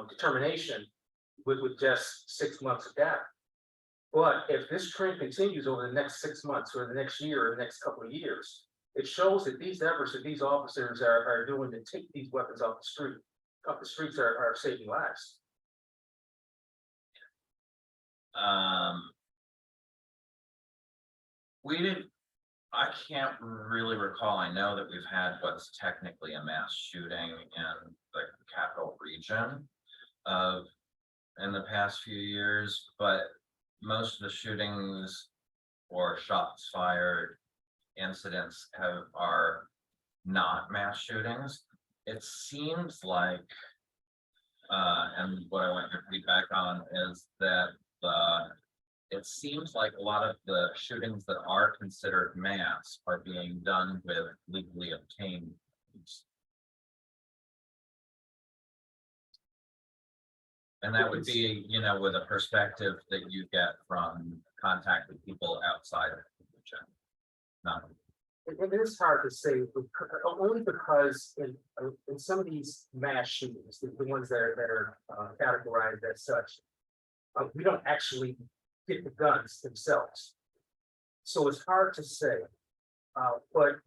determination with just 6 months of data. But if this trend continues over the next 6 months or the next year or the next couple of years, it shows that these efforts that these officers are doing to take these weapons off the streets are saving lives. I can't really recall. I know that we've had what's technically a mass shooting in the capital region in the past few years, but most of the shootings or shots fired incidents are not mass shootings. It seems like, and what I want your feedback on is that it seems like a lot of the shootings that are considered mass are being done with legally obtained weapons. And that would be, with a perspective that you get from contact with people outside of the region. Not. It is hard to say, only because in some of these mass shootings, the ones that are categorized as such, we don't actually get the guns themselves. So it's hard to say. But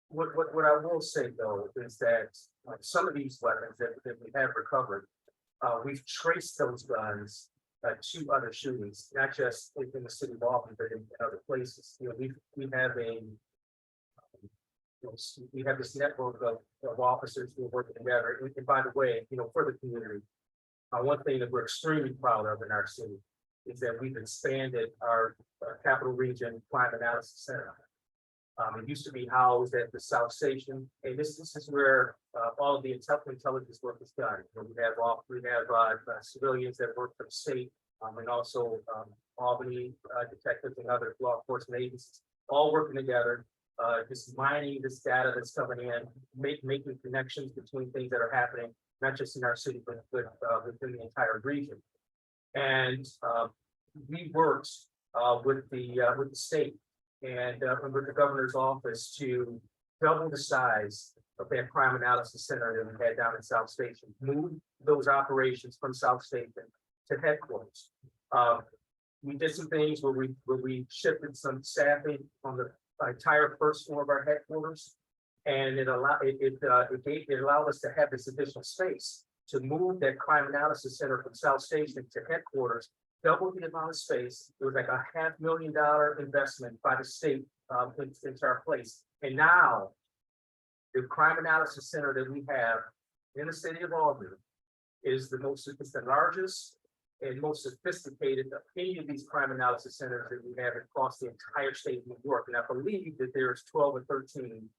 what I will say, though, is that some of these weapons that we have recovered, we've traced those guns to other shootings, not just in the city of Albany, but in other places. We have this network of officers who are working together. And by the way, for the community, one thing that we're extremely proud of in our city is that we've expanded our capital region crime analysis center. It used to be housed at the South Station, and this is where all of the intelligence work is done. We have civilians that work for the state, and also Albany detectives and other law enforcement agencies, all working together, just mining this data that's coming in, making connections between things that are happening, not just in our city, but within the entire region. And we worked with the state and with the governor's office to double the size of that crime analysis center that we had down in South Station, move those operations from South Station to headquarters. We did some things where we shifted some staffing on the entire first floor of our headquarters, and it allowed us to have this additional space to move that crime analysis center from South Station to headquarters, double the amount of space. It was like a $500,000 investment by the state into our place. And now the crime analysis center that we have in the city of Albany is it's the largest and most sophisticated of any of these crime analysis centers that we have across the entire state of New York. And I believe that there's 12 or 13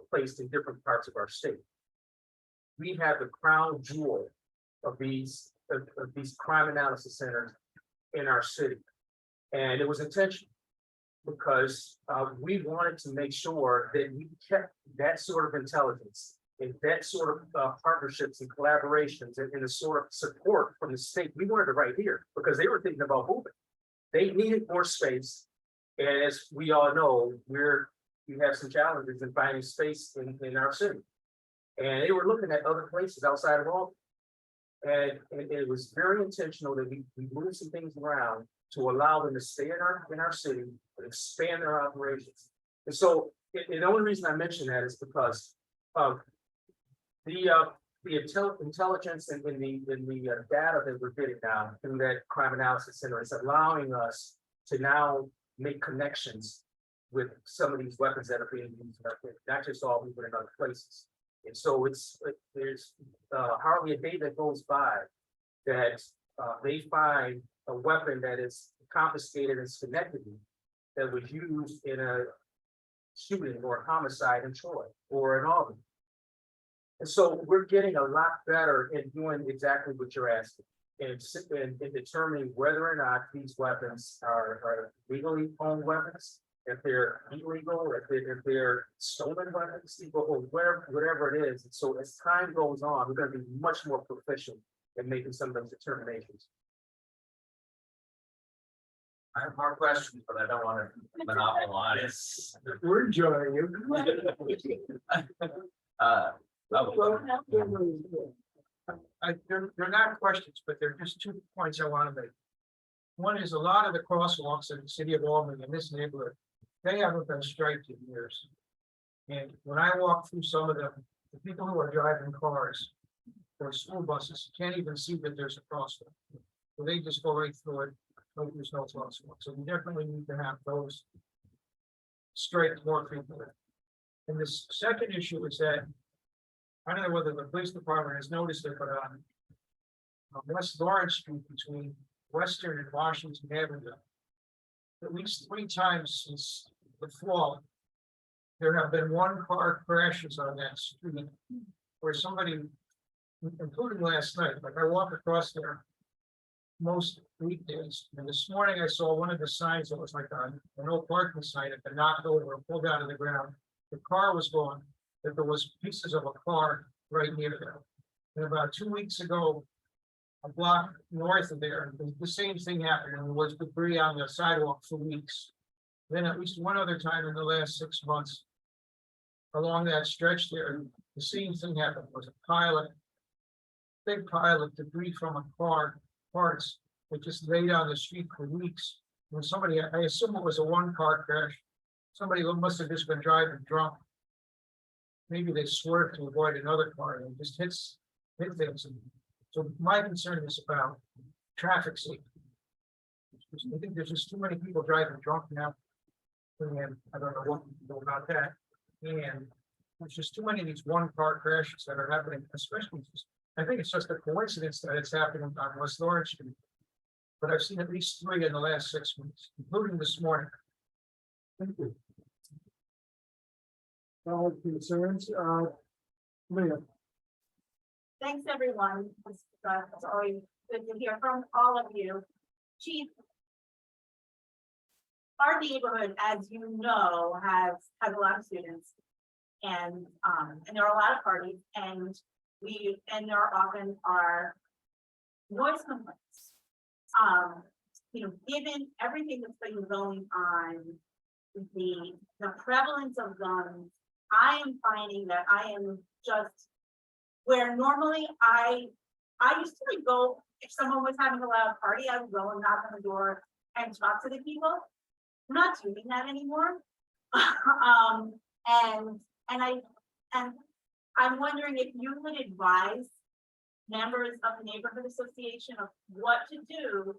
placed in different parts of our state. We have the crown jewel of these crime analysis centers in our city. And it was intentional because we wanted to make sure that we kept that sort of intelligence and that sort of partnerships and collaborations and the sort of support from the state. We wanted it right here because they were thinking about moving. They needed more space. And as we all know, we have some challenges in finding space in our city. And they were looking at other places outside of Albany. And it was very intentional that we moved some things around to allow them to stay in our city and expand their operations. And so, and the only reason I mention that is because of the intelligence and the data that we're getting now through that crime analysis center is allowing us to now make connections with some of these weapons that are being used, not just all but in other places. And so there's hardly a day that goes by that they find a weapon that is confiscated in Schenectady that was used in a shooting or a homicide in Troy or in Albany. And so we're getting a lot better in doing exactly what you're asking and determining whether or not these weapons are legally owned weapons, if they're illegal, or if they're stolen weapons, or whatever it is. And so as time goes on, we're going to be much more proficient in making some of those determinations. I have more questions, but I don't want to monopolize. We're enjoying it. They're not questions, but they're just 2 points I want to make. One is a lot of the crosswalks in the city of Albany in this neighborhood, they haven't been striped in years. And when I walk through some of them, the people who are driving cars or school buses can't even see that there's a crosswalk. So they just go right through it, like there's no crosswalk. So we definitely need to have those striped more frequently. And this second issue is that I don't know whether the police department has noticed it, but on West Lawrence Street between Western and Washington Avenue, at least 3 times since the fall, there have been 1-car crashes on that street where somebody, including last night, like I walk across there most weekdays, and this morning I saw one of the signs that was like a no parking sign had been knocked over or pulled out of the ground. The car was gone, that there was pieces of a car right near there. And about 2 weeks ago, a block north of there, the same thing happened, and there was debris on the sidewalk for weeks. Then at least one other time in the last 6 months, along that stretch there, the same thing happened. It was a big pile of debris from a car, parts that just laid on the street for weeks. When somebody, I assume it was a 1-car crash, somebody must have just been driving drunk. Maybe they swerved to avoid another car and just hit things. So my concern is about traffic safety. I think there's just too many people driving drunk now. And I don't know what to do about that. And there's just too many of these 1-car crashes that are happening, especially I think it's just a coincidence that it's happening on West Lawrence Street. But I've seen at least 3 in the last 6 months, including this morning. Thank you. All concerns, Leah. Thanks, everyone. It's always good to hear from all of you. Chief, our neighborhood, as you know, has a lot of students, and there are a lot of parties, and there often are noise complaints. Given everything that's been going on, the prevalence of guns, I am finding that I am just where normally I used to go, if someone was having a loud party, I would go and knock on the door and talk to the people. I'm not doing that anymore. And I'm wondering if you would advise members of the neighborhood association of what to do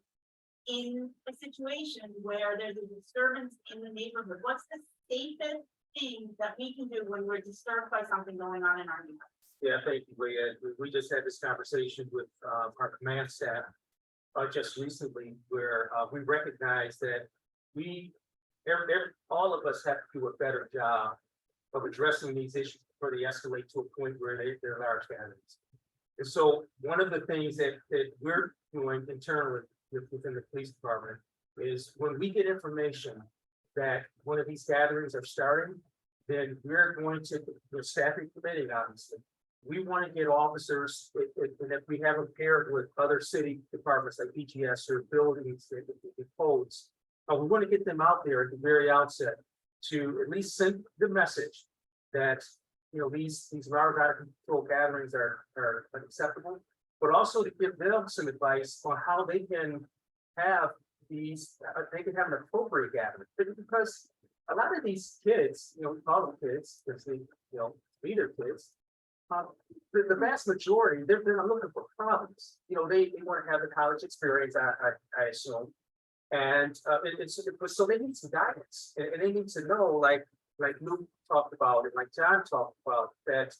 in a situation where there's a disturbance in the neighborhood. What's the safest thing that we can do when we're disturbed by something going on in our neighborhood? Yeah, thank you, Leah. We just had this conversation with our command staff just recently, where we recognize that all of us have to do a better job of addressing these issues before they escalate to a point where they're large gatherings. And so one of the things that we're doing internally within the police department is when we get information that one of these gatherings are starting, then we're going to, the staffing committee, obviously, we want to get officers, and if we have them paired with other city departments like BGS or buildings, the codes, we want to get them out there at the very outset to at least send the message that, you know, these large out of control gatherings are unacceptable, but also to give them some advice on how they can have these, they can have an appropriate gathering. Because a lot of these kids, you know, we call them kids, because they, you know, be their kids. The vast majority, they're not looking for problems. You know, they want to have the college experience, I assume. And so they need some guidance, and they need to know, like Luke talked about, and like John talked about, that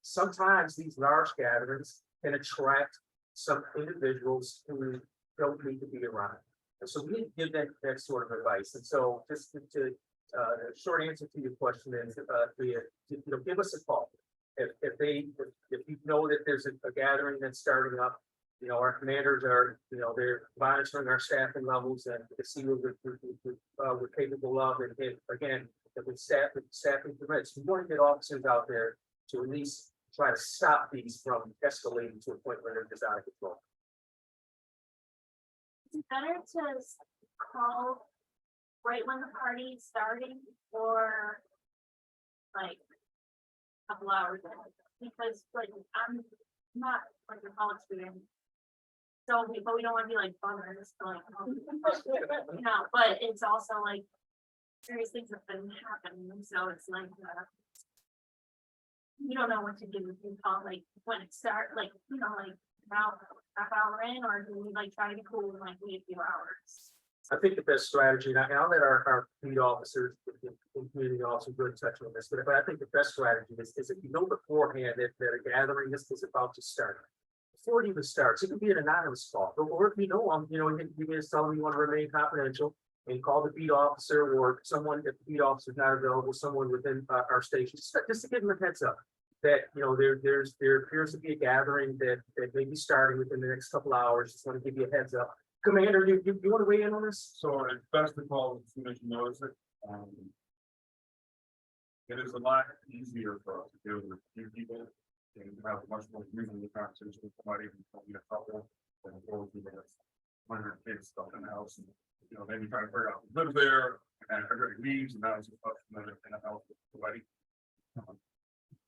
sometimes these large gatherings can attract some individuals who don't need to be around. And so we need to give that sort of advice. And so just to short answer to your question is, give us a call. If you know that there's a gathering that's starting up, you know, our commanders are, you know, they're monitoring our staffing levels and to see what we're capable of. And again, if staffing permits, we want to get officers out there to at least try to stop these from escalating to a point where they're just out of control. Is it better to call right when the party's starting, or like a couple hours in? Because like I'm not like a college student, so but we don't want to be like bummers, like you know. But it's also like serious things have been happening, so it's like you don't know what to do if you call like when it starts, like you know, like about half hour in, or do we like try to be cool and like wait a few hours? I think the best strategy, and I'll let our lead officers, and community officers really touch on this, but I think the best strategy is if you know beforehand that a gathering is about to start. Before it even starts, it could be an anonymous call, or if you know, you know, you can just tell them you want to remain confidential and call the beat officer or someone, if the beat officer is not available, someone within our station, just to give them a heads up that, you know, there appears to be a gathering that may be starting within the next couple hours. Just want to give you a heads up. Commander, you want to weigh in on this? So it's best to call as soon as you notice it. It is a lot easier for us to deal with a few people and have a much more reasonable conversation with somebody who's only a couple and go through the 100 kids stuff in the house. And, you know, maybe trying to figure out who lives there and everybody leaves and now it's just us in a house with somebody.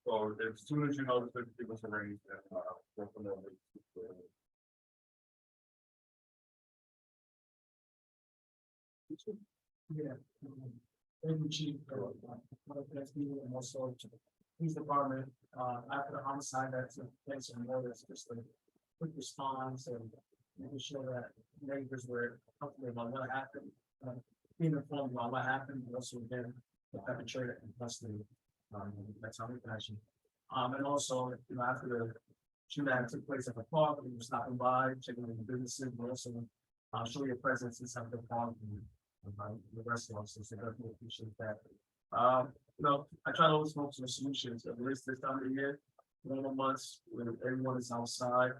So as soon as you notice it, give us a ring and we'll come over. Yeah. Thank you, Chief. And also to the police department, after the homicide, that's a place and more, that's just a quick response and making sure that neighbors were comfortable about what happened, being informed about what happened, and also again, the perpetrator in custody. That's how we action. And also, you know, after the shooting that took place at the park, we were stopping by, checking in the businesses, but also show your presence inside the park and the rest of us, so definitely appreciate that. You know, I try to always focus on solutions, at least this time of the year, normal months when everyone is outside.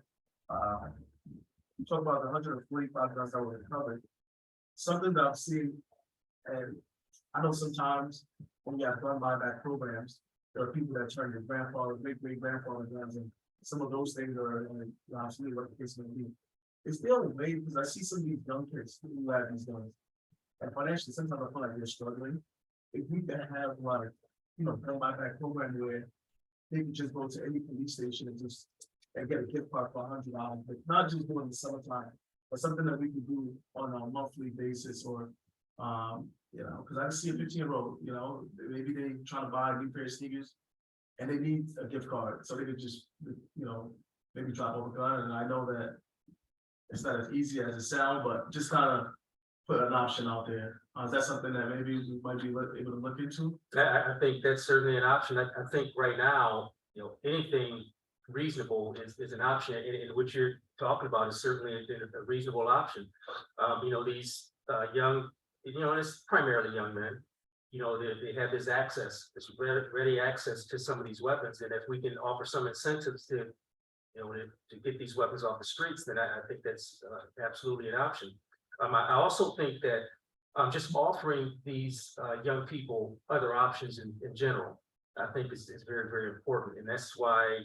You talk about the 145 guns that were recovered. Something that I've seen, and I know sometimes when you have gun buyback programs, there are people that turn your grandfather, great grandfather guns, and some of those things are absolutely what the case may be. It's the only way, because I see some of these young kids who have these guns. And financially, sometimes I feel like they're struggling. If we can have like, you know, gun buyback program where they can just go to any police station and just get a gift card for $100, but not just during the summertime, but something that we can do on a monthly basis, or you know, because I see a 15-year-old, you know, maybe they trying to buy a new pair of sneakers and they need a gift card, so they could just, you know, maybe drop off a gun. And I know that it's not as easy as it sounds, but just kind of put an option out there. Is that something that maybe we might be able to look into? I think that's certainly an option. I think right now, you know, anything reasonable is an option, and what you're talking about is certainly a reasonable option. You know, these young, you know, and it's primarily young men, you know, they have this access, this ready access to some of these weapons, and if we can offer some incentives to, you know, to get these weapons off the streets, then I think that's absolutely an option. I also think that just offering these young people other options in general, I think is very, very important. And that's why,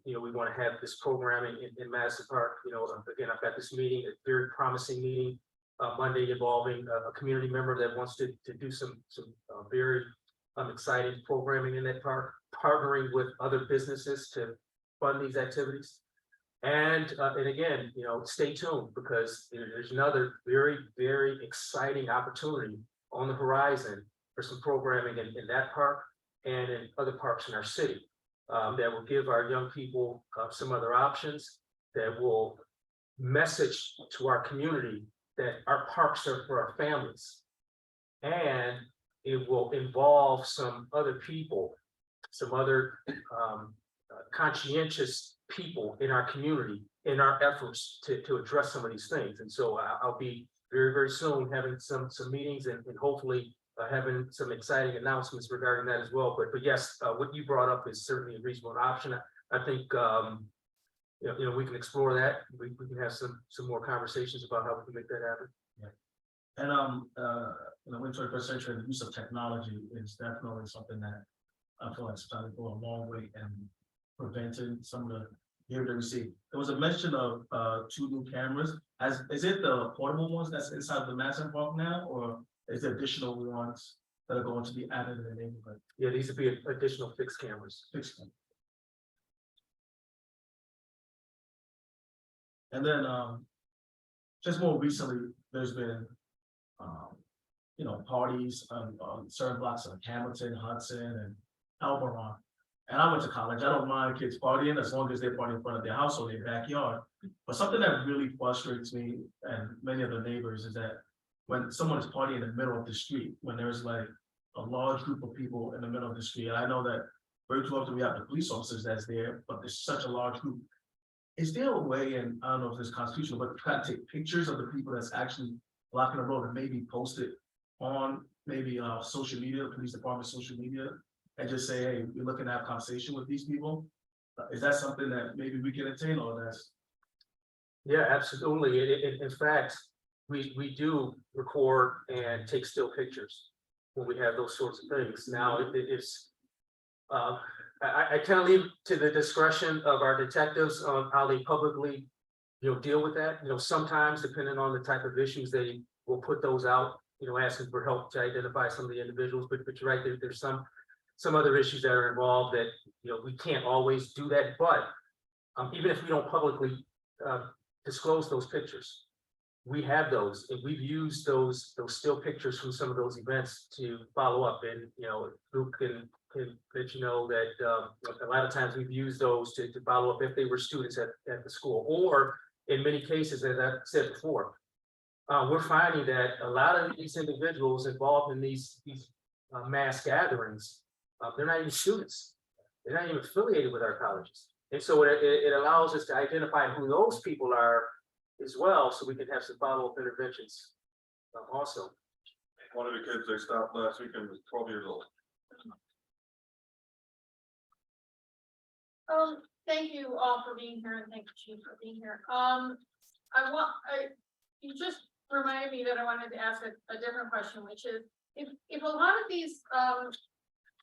we want to have this programming in Madison Park. Again, I've got this meeting, a very promising meeting Monday involving a community member that wants to do some very exciting programming in that park, partnering with other businesses to fund these activities. And again, stay tuned, because there's another very, very exciting opportunity on the horizon for some programming in that park and in other parks in our city that will give our young people some other options, that will message to our community that our parks are for our families. And it will involve some other people, some other conscientious people in our community in our efforts to address some of these things. And so I'll be very, very soon having some meetings and hopefully having some exciting announcements regarding that as well. But yes, what you brought up is certainly a reasonable option. I think we can explore that. We can have some more conversations about how we can make that happen. And in the 21st century, the use of technology is definitely something that I feel like it's trying to go a long way in preventing some of the behavior that we see. There was a mention of 2 new cameras. Is it the portable ones that's inside the Madison Park now, or is there additional ones that are going to be added in the neighborhood? Yeah, these would be additional fixed cameras. Fix them. And then just more recently, there's been parties on certain blocks of Hamilton, Hudson, and Elberon. And I went to college. I don't mind kids partying as long as they're partying in front of their house or their backyard. But something that really frustrates me and many of the neighbors is that when someone is partying in the middle of the street, when there's like a large group of people in the middle of the street, I know that very too often we have the police officers that's there, but there's such a large group. Is there a way, and I don't know if it's constitutional, but try to take pictures of the people that's actually blocking the road and maybe post it on maybe social media, the police department social media, and just say, hey, we're looking to have a conversation with these people? Is that something that maybe we can attain, or that's? Yeah, absolutely. In fact, we do record and take still pictures when we have those sorts of things. Now, it's I kind of leave to the discretion of our detectives on how they publicly, deal with that. Sometimes depending on the type of issues, they will put those out, asking for help to identify some of the individuals. But you're right, there's some other issues that are involved that, we can't always do that. But even if we don't publicly disclose those pictures, we have those, and we've used those still pictures from some of those events to follow up. And Luke can let you know that a lot of times we've used those to follow up if they were students at the school, or in many cases, as I said before, we're finding that a lot of these individuals involved in these mass gatherings, they're not even students, they're not even affiliated with our colleges, and so it allows us to identify who those people are as well, so we can have some follow-up interventions also. One of the kids they stopped last weekend was 12 years old. Thank you all for being here, and thank you, Chief, for being here. You just reminded me that I wanted to ask a different question, which is, if a lot of these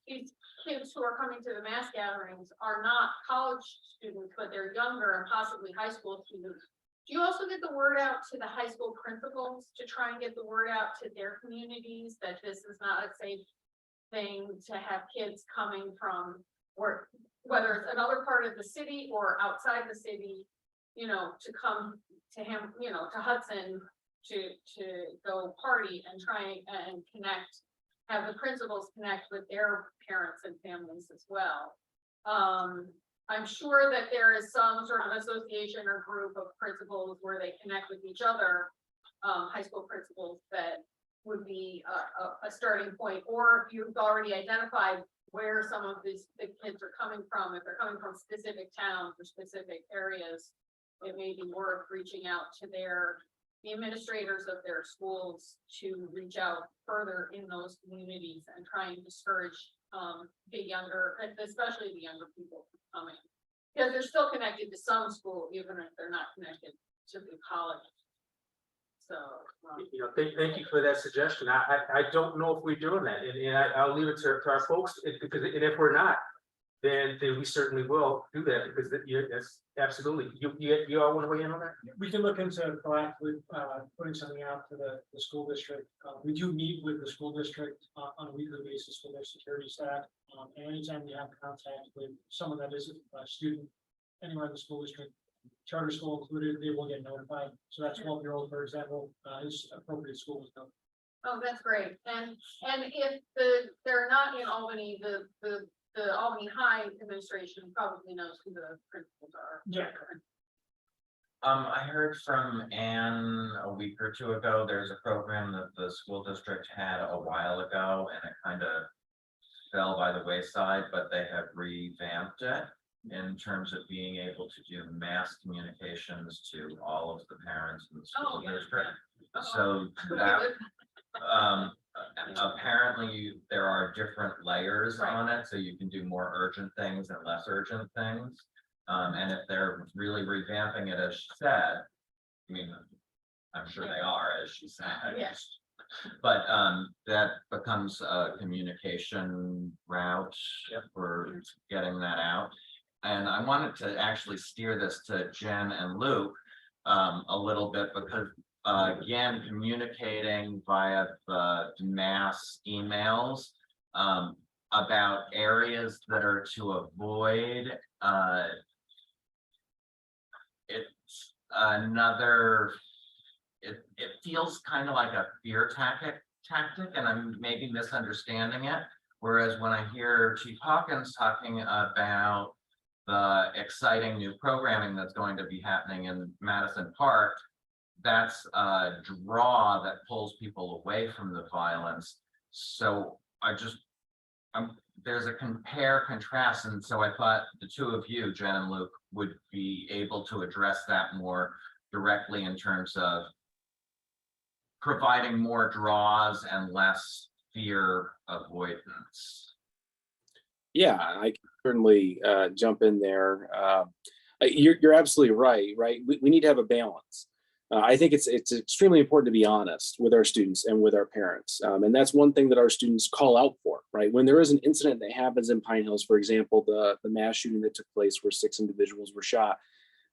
kids who are coming to the mass gatherings are not college students, but they're younger and possibly high school students, do you also get the word out to the high school principals to try and get the word out to their communities that this is not a safe thing to have kids coming from, or whether it's another part of the city or outside the city, to come to him, to Hudson to go party and try and connect, have the principals connect with their parents and families as well. I'm sure that there is some sort of association or group of principals where they connect with each other, high school principals, that would be a starting point. Or if you've already identified where some of the kids are coming from, if they're coming from specific towns or specific areas, it may be worth reaching out to the administrators of their schools to reach out further in those communities and try and discourage the younger, especially the younger people from coming, because they're still connected to some school, even if they're not connected to the college. So. You know, thank you for that suggestion. I don't know if we're doing that, and I'll leave it to our folks, because if we're not, then we certainly will do that, because that's absolutely, you all want to weigh in on that? We can look into proactively putting something out to the school district. We do meet with the school district on a weekly basis with their security staff. And anytime we have contact with someone that is a student anywhere in the school district, charter school included, they will get notified. So that's 12-year-old, for example, is appropriate school with them. Oh, that's great. And if they're not in Albany, the Albany High administration probably knows who the principals are. Yeah. I heard from Ann a week or two ago, there's a program that the school district had a while ago, and it kind of fell by the wayside, but they have revamped it in terms of being able to do mass communications to all of the parents in the school district. So that, apparently there are different layers on it, so you can do more urgent things and less urgent things. And if they're really revamping it, as she said, I mean, I'm sure they are, as she said. Yes. But that becomes a communication route for getting that out. And I wanted to actually steer this to Jen and Luke a little bit, because again, communicating via the mass emails about areas that are to avoid. It's another, it feels kind of like a fear tactic, and I'm maybe misunderstanding it. Whereas when I hear Chief Hawkins talking about the exciting new programming that's going to be happening in Madison Park, that's a draw that pulls people away from the violence. So there's a compare contrast, and so I thought the two of you, Jen and Luke, would be able to address that more directly in terms of providing more draws and less fear avoidance. Yeah, I can certainly jump in there. You're absolutely right. We need to have a balance. I think it's extremely important to be honest with our students and with our parents. And that's one thing that our students call out for, right? When there is an incident that happens in Pine Hills, for example, the mass shooting that took place where 6 individuals were shot,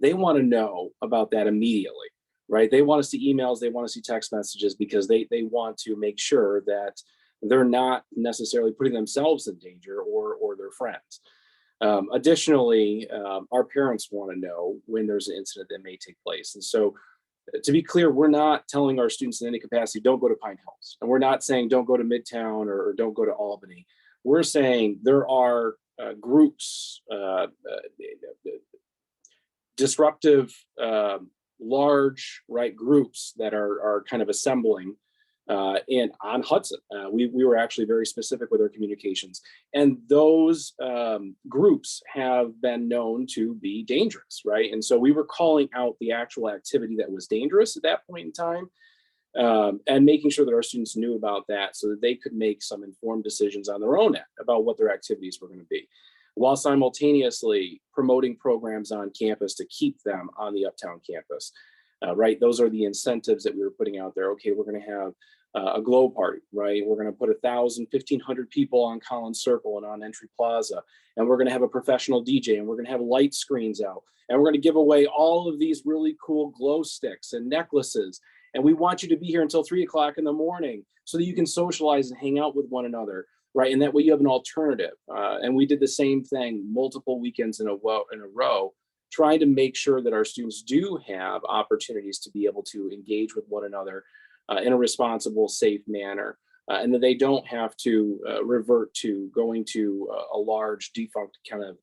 they want to know about that immediately, right? They want to see emails, they want to see text messages, because they want to make sure that they're not necessarily putting themselves in danger or their friends. Additionally, our parents want to know when there's an incident that may take place. And so, to be clear, we're not telling our students in any capacity, don't go to Pine Hills. And we're not saying don't go to Midtown or don't go to Albany. We're saying there are groups, disruptive, large, groups that are kind of assembling on Hudson. We were actually very specific with our communications, and those groups have been known to be dangerous, right? And so we were calling out the actual activity that was dangerous at that point in time, and making sure that our students knew about that so that they could make some informed decisions on their own end about what their activities were going to be, while simultaneously promoting programs on campus to keep them on the Uptown campus. Right, those are the incentives that we were putting out there. Okay, we're going to have a glow party, right? We're going to put 1,000, 1,500 people on Collins Circle and on Entry Plaza, and we're going to have a professional DJ, and we're going to have light screens out, and we're going to give away all of these really cool glow sticks and necklaces. And we want you to be here until 3 o'clock in the morning so that you can socialize and hang out with one another, right? And that way you have an alternative. And we did the same thing multiple weekends in a row, trying to make sure that our students do have opportunities to be able to engage with one another in a responsible, safe manner, and that they don't have to revert to going to a large, defunct, kind of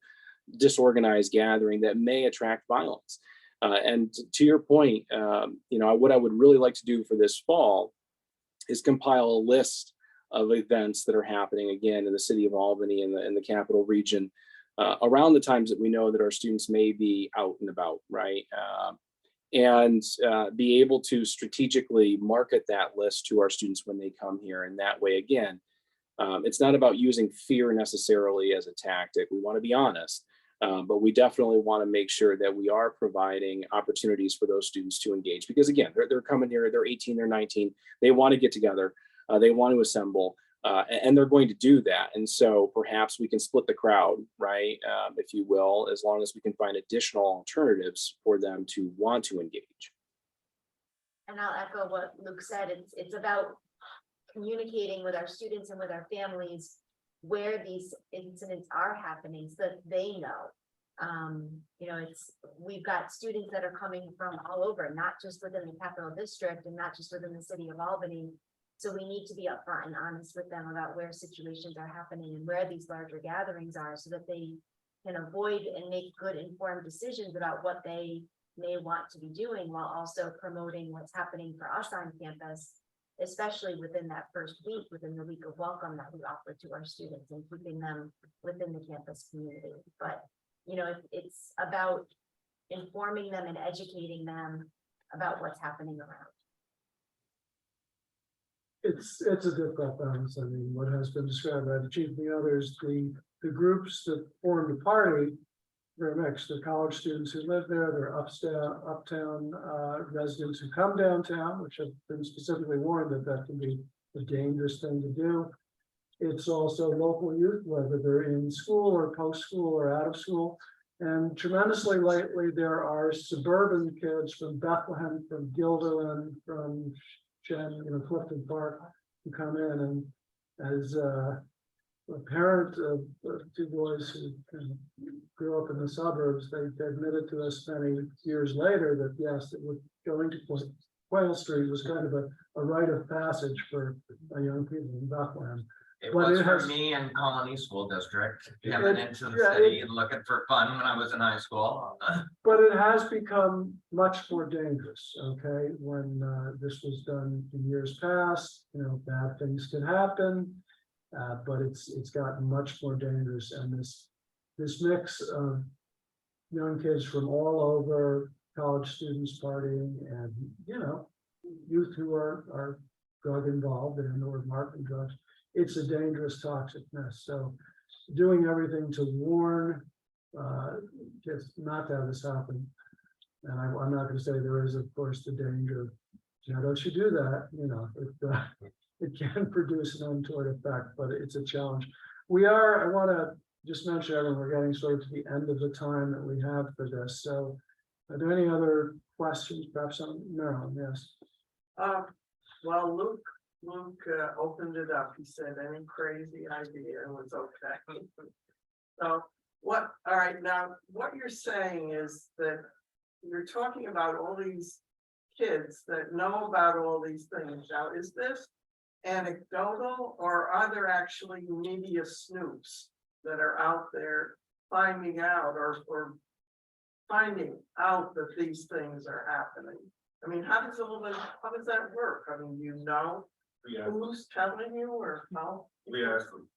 disorganized gathering that may attract violence. And to your point, what I would really like to do for this fall is compile a list of events that are happening again in the city of Albany and the capital region, around the times that we know that our students may be out and about, right? And be able to strategically market that list to our students when they come here. And that way, again, it's not about using fear necessarily as a tactic. We want to be honest, But we definitely want to make sure that we are providing opportunities for those students to engage, because again, they're coming here, they're 18, they're 19, they want to get together, they want to assemble, and they're going to do that. And so perhaps we can split the crowd, right, if you will, as long as we can find additional alternatives for them to want to engage. And I'll echo what Luke said, it's about communicating with our students and with our families where these incidents are happening so that they know. You know, we've got students that are coming from all over, not just within the Capital District and not just within the city of Albany. So we need to be upfront and honest with them about where situations are happening and where these larger gatherings are, so that they can avoid and make good informed decisions about what they may want to be doing, while also promoting what's happening for us on campus, especially within that first week, within the week of welcome that we offer to our students, and keeping them within the campus community. But, you know, it's about informing them and educating them about what's happening around. It's a difficult balance. I mean, what has been described by the chief and the others, the groups that form the party, they're mixed. They're college students who live there, they're uptown residents who come downtown, which have been specifically warned that can be a dangerous thing to do. It's also local youth, whether they're in school or post-school or out of school. And tremendously lately, there are suburban kids from Bethlehem, from Guilderland, from Clifton Park, who come in, and as a parent of two boys who grew up in the suburbs, they admitted to us many years later that yes, it was going to Quayle Street was kind of a rite of passage for young people in Bethlehem. It But was it for has- me in Colony School District, coming into the city and looking for fun when I was in high school. But it has become much more dangerous, okay? When this was done in years past, you know, bad things can happen. But it's gotten much more dangerous, and this mix of young kids from all over, college students partying, and you know, youth who are drug involved and or marketing drugs. It's a dangerous, toxic mess. So doing everything to warn just not to have this happen. And I'm not going to say there is, of course, the danger. You know, don't you do that? You know, it can produce an untoward effect, but it's a challenge. I want to just mention, everyone, we're getting sort of to the end of the time that we have for this. So are there any other questions? Perhaps on Marilyn? Yes. Well, Luke opened it up. He said any crazy idea was okay. So all right, now what you're saying is that you're talking about all these kids that know about all these things. Now, is this anecdotal, or are there actually media snoops that are out there finding out or finding out that these things are happening? I mean, how does that work? I mean, you know, who's telling you or how? We asked them,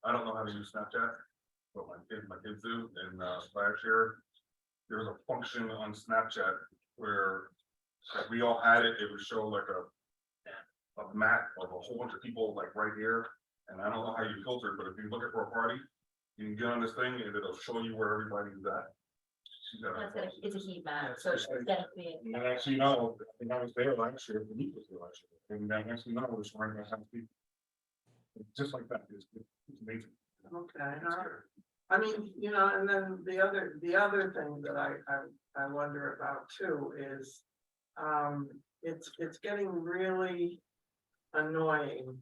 I don't know how to use Snapchat, but my kids do, and last year, there was a function on Snapchat where if we all had it, it would show like a map of a whole bunch of people like right here, and I don't know how you filter it, but if you look at for a party, you can get on this thing and it'll show you where everybody's at. It's a heat map, so it's definitely. And then actually, no, I think I was there last year, the meet was there last year, and then actually, no, it was running my house. Just like that, it's amazing. Okay, all right. I mean, you know, and then the other thing that I wonder about too is, it's getting really annoying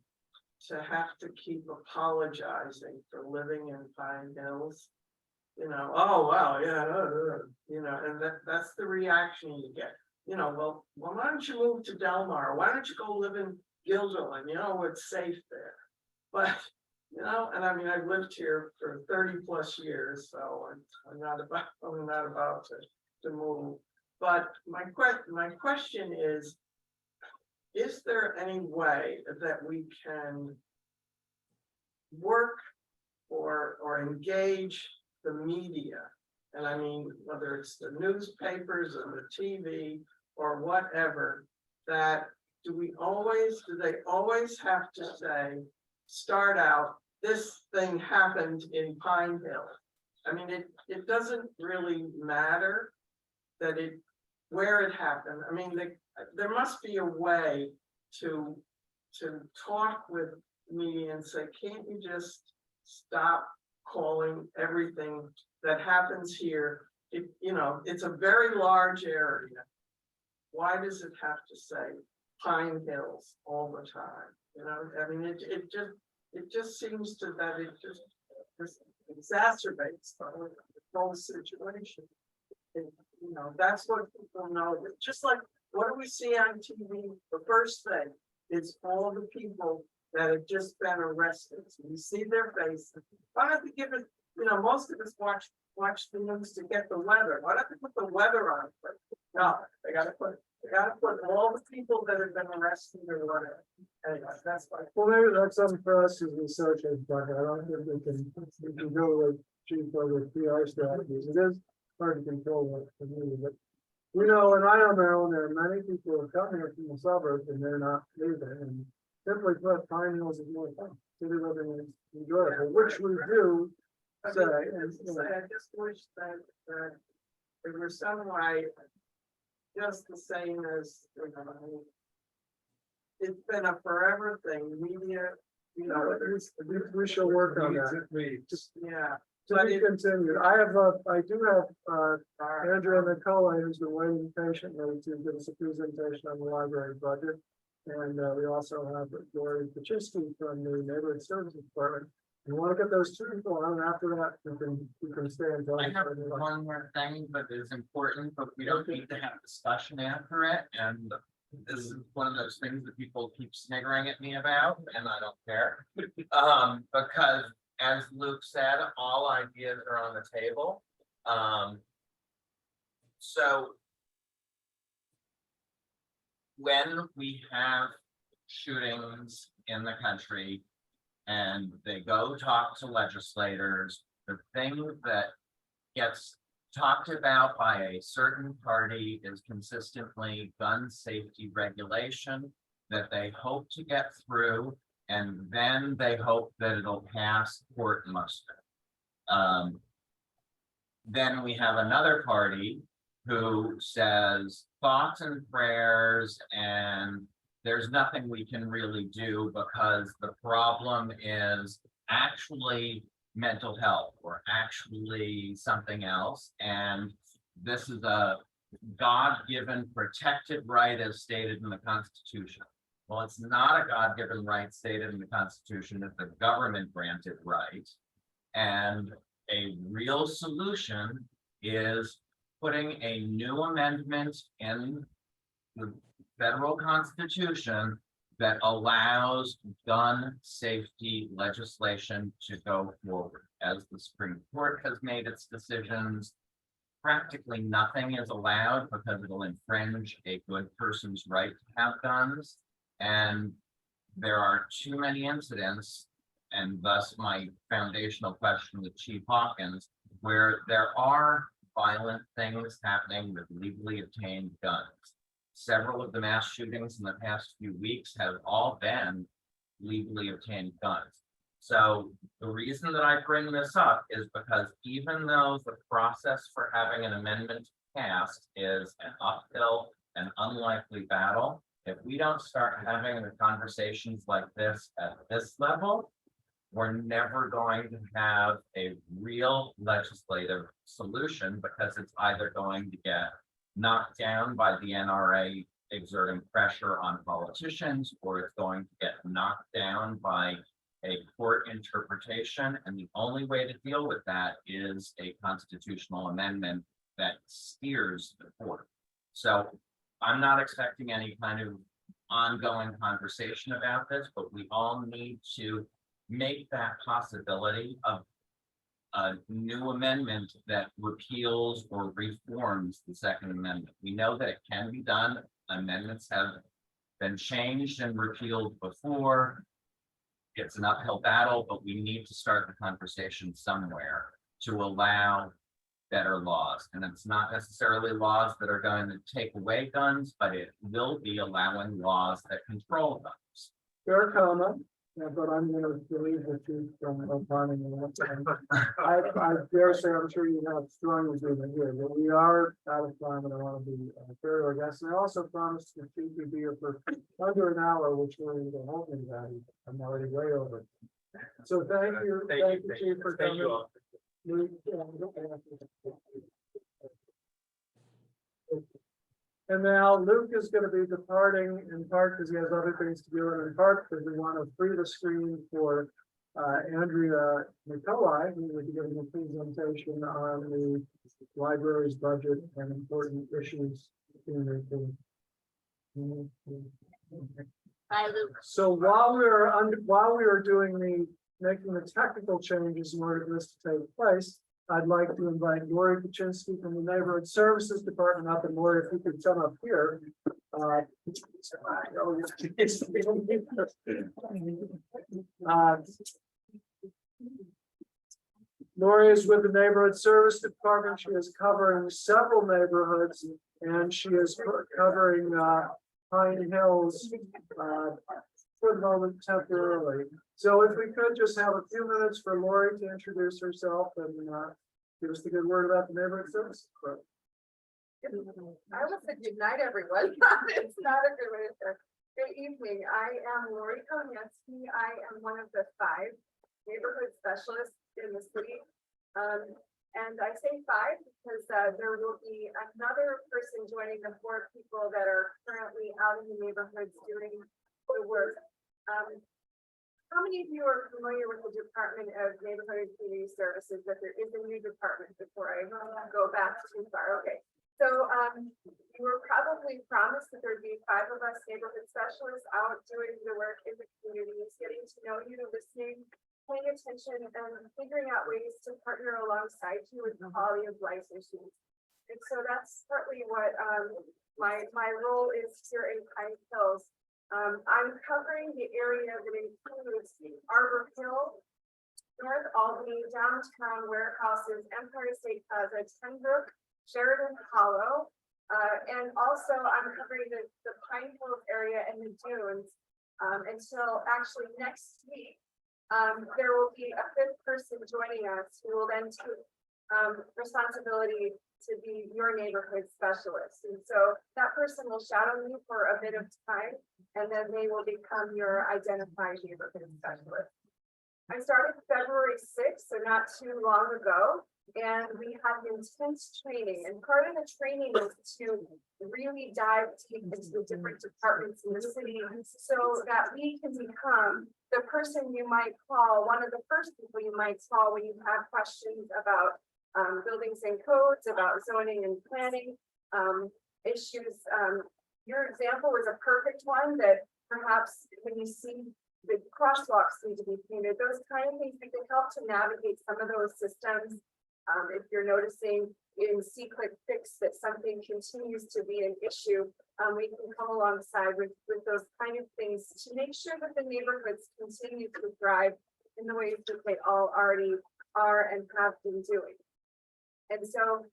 to have to keep apologizing for living in Pine Hills. You know, oh, wow, yeah, you know, and that's the reaction you get. You know, well, why don't you move to Delmar? Why don't you go live in Guilderland? You know, it's safe there. But, you know, and I mean, I've lived here for 30 plus years, so I'm not about to move. But my question is there any way that we can work or engage the media? And I mean, whether it's the newspapers or the TV or whatever, that do they always have to say, start out, this thing happened in Pine Hill? I mean, it doesn't really matter that where it happened. I mean, there must be a way to talk with me and say, can't you just stop calling everything that happens here? It's a very large area. Why does it have to say Pine Hills all the time? I mean, it just seems that it just exacerbates the whole situation. That's what people know. It's just like, what do we see on TV? The first thing is all the people that have just been arrested. So we see their faces. Why don't we give it, most of us watch the news to get the weather. Why don't we put the weather on? No, they gotta put all the people that have been arrested or whatever. Anyway, that's fine. Well, maybe that's something for us as researchers, but I don't think we can go with chief over PR strategies. It is hard to control what to do, but in Iron there are many people who are coming here from the suburbs and they're not leaving. And simply put, Pine Hills is more fun. City living is enjoyable, which we do say. I just wish that there were some way, just the same as, it's been a forever thing, media, we shall work on that. yeah. To be continued. I do have Andrea Nicolay, who's been waiting patiently to give us a presentation on the library budget. And we also have Lori Kochanski from the Neighborhood Services Department. You want to get those two people on, after that, you can stay and I have one more thing, but it's important, but we don't need to have discussion after it, and this is one of those things that people keep sniggering at me about, and I don't care. Because as Luke said, all ideas are on the table. So when we have shootings in the country and they go talk to legislators, the thing that gets talked about by a certain party is consistently gun safety regulation that they hope to get through, and then they hope that it'll pass court muster. Then we have another party who says thoughts and prayers, and there's nothing we can really do because the problem is actually mental health or actually something else. And this is a God-given protected right as stated in the Constitution. Well, it's not a God-given right stated in the Constitution, it's a government granted right. And a real solution is putting a new amendment in the federal Constitution that allows gun safety legislation to go forward. As the Supreme Court has made its decisions, practically nothing is allowed because it'll infringe a good person's right to have guns. And there are too many incidents, and thus my foundational question to Chief Hawkins, where there are violent things happening with legally obtained guns. Several of the mass shootings in the past few weeks have all been legally obtained guns. So the reason that I bring this up is because even though the process for having an amendment passed is an uphill and unlikely battle, if we don't start having the conversations like this at this level, we're never going to have a real legislative solution, because it's either going to get knocked down by the NRA exerting pressure on politicians, or it's going to get knocked down by a court interpretation. And the only way to deal with that is a constitutional amendment that steers the court. So I'm not expecting any kind of ongoing conversation about this, but we all need to make that possibility of a new amendment that repeals or reforms the Second Amendment. We know that it can be done. Amendments have been changed and repealed before. It's an uphill battle, but we need to start the conversation somewhere to allow better laws. And it's not necessarily laws that are going to take away guns, but it will be allowing laws that control guns. Fair comment. Yeah, but I'm gonna believe the truth from opining. I dare say, I'm sure you have strong agreement here, but we are out of time and I want to be fair to our guests. And I also promised to keep you here for under an hour, which we're in the holding value. I'm already way over. So thank you. Thank you, Chief, for thank you coming. all. And now Luke is going to be departing in part because he has other things to do, and in part because we want to free the screen for Andrea Nicolay, who will be giving a presentation on the library's budget and important issues in the. Bye, Luke. So while we are doing making the technical changes in order for this to take place, I'd like to invite Lori Kochanski from the Neighborhood Services Department up, and Lori, if you could come up here. Lori is with the Neighborhood Service Department. She is covering several neighborhoods, and she is covering Pine Hills for the moment temporarily. So if we could just have a few minutes for Lori to introduce herself and give us the good word about the Neighborhood Service. I would say good night, everyone. It's not a good way to start. Good evening. I am Lori Kochanski. I am one of the 5 neighborhood specialists in the city. And I say 5 because there will be another person joining the 4 people that are currently out in the neighborhoods doing the work. How many of you are familiar with the Department of Neighborhood and Community Services, that there is a new department before I go back too far? Okay. So you were probably promised that there'd be 5 of us neighborhood specialists out doing the work in the communities, getting to know you, listening, paying attention, and figuring out ways to partner alongside you with quality of life issues. And so that's partly what my role is here in Pine Hills. I'm covering the area that includes Arbor Hill, North Albany, downtown warehouses, Empire State Plaza, Tenbrook, Sheridan Hollow, and also I'm covering the Pine Hills area and the dunes until actually next week. There will be a 5th person joining us who will then take responsibility to be your neighborhood specialist. And so that person will shadow you for a bit of time, and then they will become your identified neighborhood specialist. I started February 6th, so not too long ago, and we had intense training. And part of the training is to really dive deep into the different departments in the city so that we can become the person you might call, one of the first people you might call when you have questions about buildings and codes, about zoning and planning issues. Your example was a perfect one, that perhaps when you see the crosswalks need to be painted, those kind of things, we can help to navigate some of those systems. If you're noticing in See-Click Fix that something continues to be an issue, we can come alongside with those kind of things to make sure that the neighborhoods continue to thrive in the ways that they all already are and have been doing. And so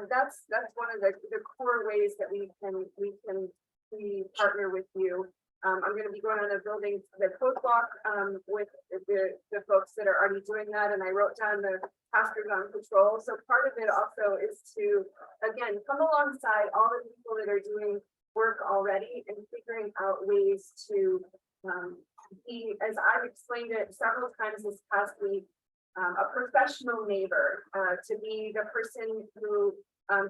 that's one of the core ways that we partner with you. I'm going to be going on a building, the code walk with the folks that are already doing that. And I wrote down the pastors on patrol. So part of it also is to, again, come alongside all the people that are doing work already and figuring out ways to be, as I've explained it several times this past week, a professional neighbor, to be the person who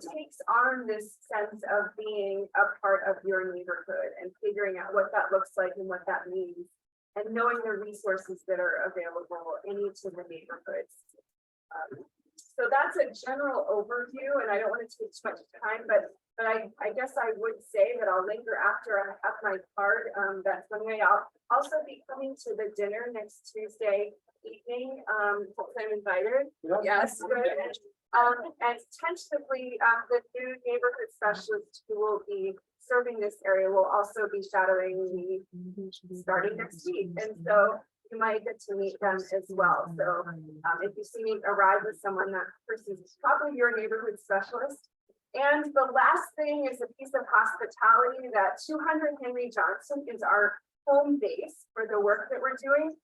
takes on this sense of being a part of your neighborhood and figuring out what that looks like and what that means, and knowing the resources that are available in each of the neighborhoods. So that's a general overview, and I don't want to take too much time, but I guess I would say that I'll linger after I have my card. That's one way. I'll also be coming to the dinner next Tuesday evening. Hope I'm invited. Yep. Yes, good. And tentatively, the new neighborhood specialist who will be serving this area will also be shadowing me starting next week. And so you might get to meet them as well. So if you see me arrive with someone, that person is probably your neighborhood specialist. And the last thing is a piece of hospitality that 200 Henry Johnson is our home base for the work that we're doing.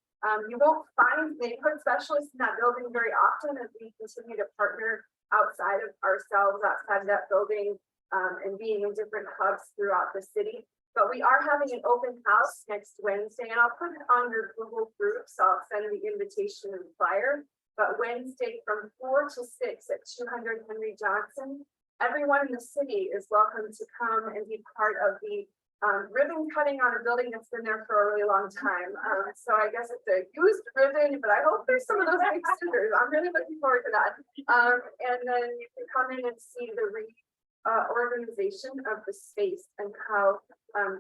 You won't find neighborhood specialists in that building very often as we continue to partner outside of ourselves, outside of that building, and being in different hubs throughout the city. But we are having an open house next Wednesday, and I'll put it on your Google groups. I'll send the invitation and flyer. But Wednesday from 4 to 6 at 200 Henry Johnson, everyone in the city is welcome to come and be part of the ribbon cutting on a building that's been there for a really long time. So I guess it's a used ribbon, but I hope there's some of those big scissors. I'm really looking forward to that. And then you can come in and see the organization of the space and how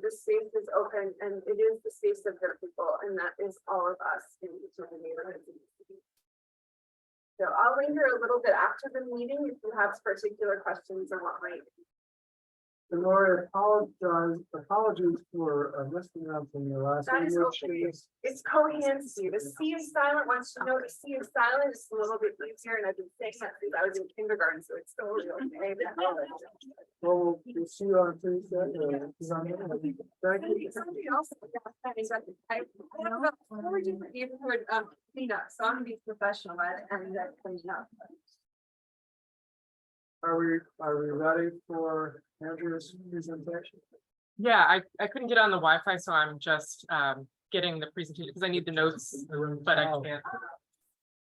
the space is open, and it is the space of the people, and that is all of us in each of the neighborhoods in the city. So I'll linger a little bit after the meeting if you have particular questions or what might. And Lori, apologies for missing out on your last. That is video. okay. It's Kochanski. The C is silent. Once you know the C is silent, it's a little bit easier. And I've been saying that since I was in kindergarten, so it's totally okay. Well, we'll see you on Tuesday. Thank you. Somebody else. I don't know what we're doing for neighborhood cleanup, so I'm gonna be professional at it and cleaning up. Are we ready for Andrea's presentation? Yeah, I couldn't get on the Wi-Fi, so I'm just getting the presentation because I need the notes, but I can't.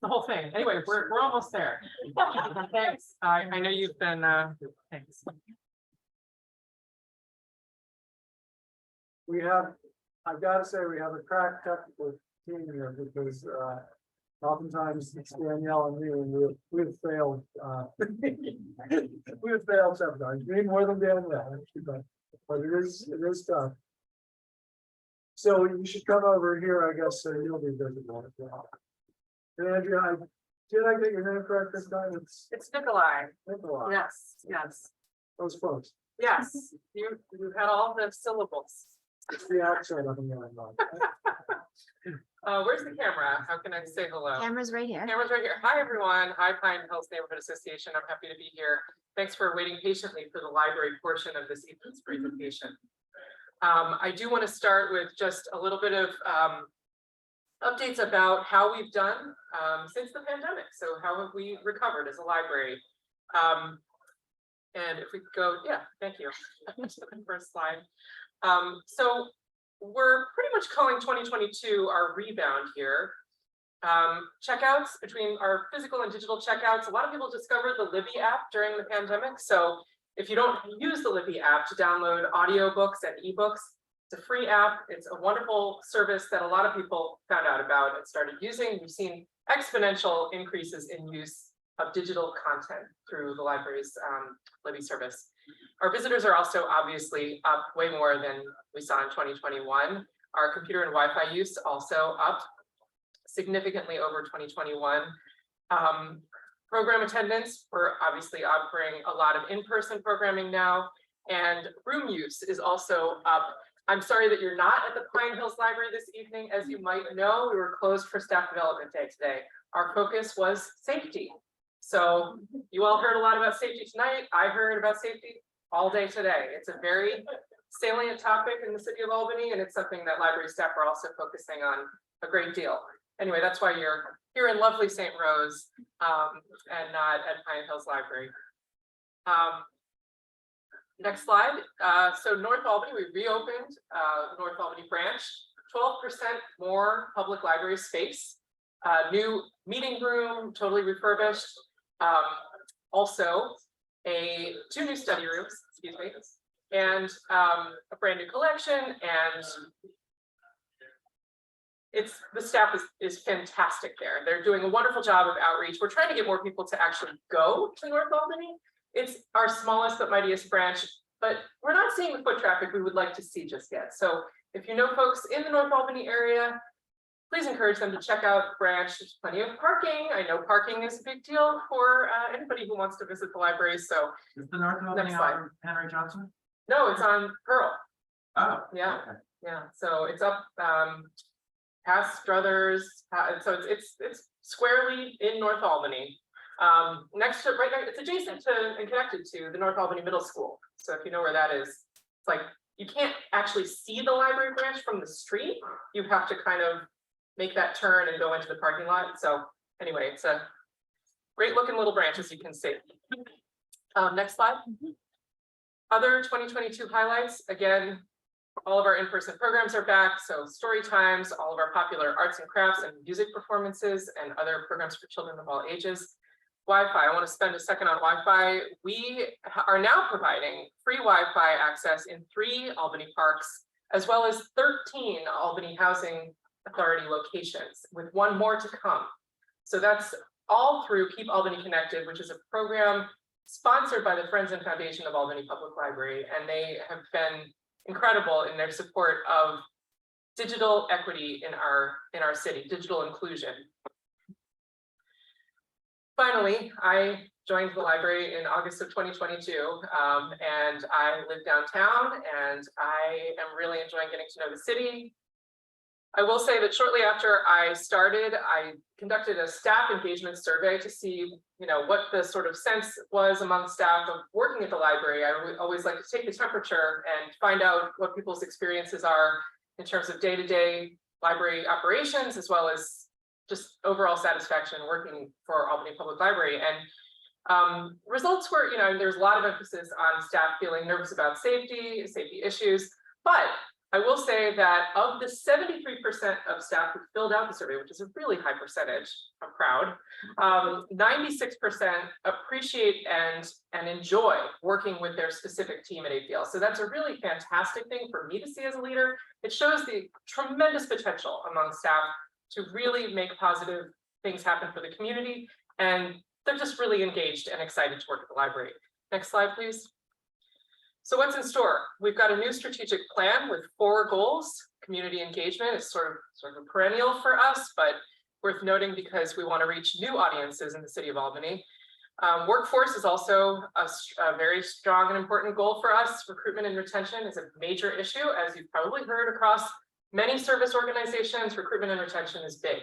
The whole thing. Anyway, we're almost there. Thanks. I know you've been thanks. I've got to say, we have a crack technical team here because oftentimes it's Danielle and me, and we've failed. We've failed sometimes, maybe more than Danielle, actually, but it is tough. So you should come over here, I guess, so you'll be visible as well. And Andrea, did I get your name correct this time? It's Nicolay. Nicolay. Yes. Those folks. Yes. You had all the syllables. It's the accent of the man. Where's the camera? How can I say hello? Camera's right here. Camera's right here. Hi, everyone. Hi, Pine Hills Neighborhood Association. I'm happy to be here. Thanks for waiting patiently for the library portion of this evening's presentation. I do want to start with just a little bit of updates about how we've done since the pandemic. So how have we recovered as a library? And if we could go, yeah, thank you. First slide. So we're pretty much calling 2022 our rebound here. Checkouts between our physical and digital checkouts. A lot of people discovered the Libby app during the pandemic. So if you don't use the Libby app to download audiobooks and ebooks, it's a free app. It's a wonderful service that a lot of people found out about and started using. We've seen exponential increases in use of digital content through the library's Libby service. Our visitors are also obviously up way more than we saw in 2021. Our computer and Wi-Fi use also up significantly over 2021. Program attendance, we're obviously offering a lot of in-person programming now, and room use is also up. I'm sorry that you're not at the Pine Hills Library this evening. As you might know, we were closed for Staff Development Day today. Our focus was safety. So you all heard a lot about safety tonight. I heard about safety all day today. It's a very salient topic in the city of Albany, and it's something that library staff are also focusing on a great deal. Anyway, that's why you're here in lovely St. Rose and not at Pine Hills Library. Next slide. So North Albany, we reopened North Albany branch, 12% more public library space, new meeting room, totally refurbished. Also, two new study rooms, excuse me, and a brand new collection, and the staff is fantastic there. They're doing a wonderful job of outreach. We're trying to get more people to actually go to North Albany. It's our smallest but mightiest branch, but we're not seeing the foot traffic we would like to see just yet. So if you know folks in the North Albany area, please encourage them to check out the branch. There's plenty of parking. I know parking is a big deal for anybody who wants to visit the library. So Is the North Albany on Henry Johnson? no, it's on Pearl. Oh. Yeah. Okay. Yeah, so it's up past Struthers, so it's squarely in North Albany. Next to, right now, it's adjacent to and connected to the North Albany Middle School. So if you know where that is, it's like you can't actually see the library branch from the street. You have to kind of make that turn and go into the parking lot. So anyway, it's a great looking little branch, as you can see. Next slide. Other 2022 highlights, again, all of our in-person programs are back. So story times, all of our popular arts and crafts and music performances, and other programs for children of all ages. Wi-Fi, I want to spend a second on Wi-Fi. We are now providing free Wi-Fi access in 3 Albany parks, as well as 13 Albany Housing Authority locations, with 1 more to come. So that's all through Keep Albany Connected, which is a program sponsored by the Friends and Foundation of Albany Public Library, and they have been incredible in their support of digital equity in our city, digital inclusion. Finally, I joined the library in August of 2022, and I live downtown, and I am really enjoying getting to know the city. I will say that shortly after I started, I conducted a staff engagement survey to see, what the sort of sense was among staff of working at the library. I would always like to take the temperature and find out what people's experiences are in terms of day-to-day library operations, as well as just overall satisfaction working for Albany Public Library. And results were, there's a lot of emphasis on staff feeling nervous about safety issues, but I will say that of the 73% of staff who filled out the survey, which is a really high percentage, I'm proud, 96% appreciate and enjoy working with their specific team at APL. So that's a really fantastic thing for me to see as a leader. It shows the tremendous potential among staff to really make positive things happen for the community. And they're just really engaged and excited to work at the library. Next slide, please. So what's in store? We've got a new strategic plan with 4 goals. Community engagement is sort of a perennial for us, but worth noting because we want to reach new audiences in the city of Albany. Workforce is also a very strong and important goal for us. Recruitment and retention is a major issue. As you've probably heard across many service organizations, recruitment and retention is big.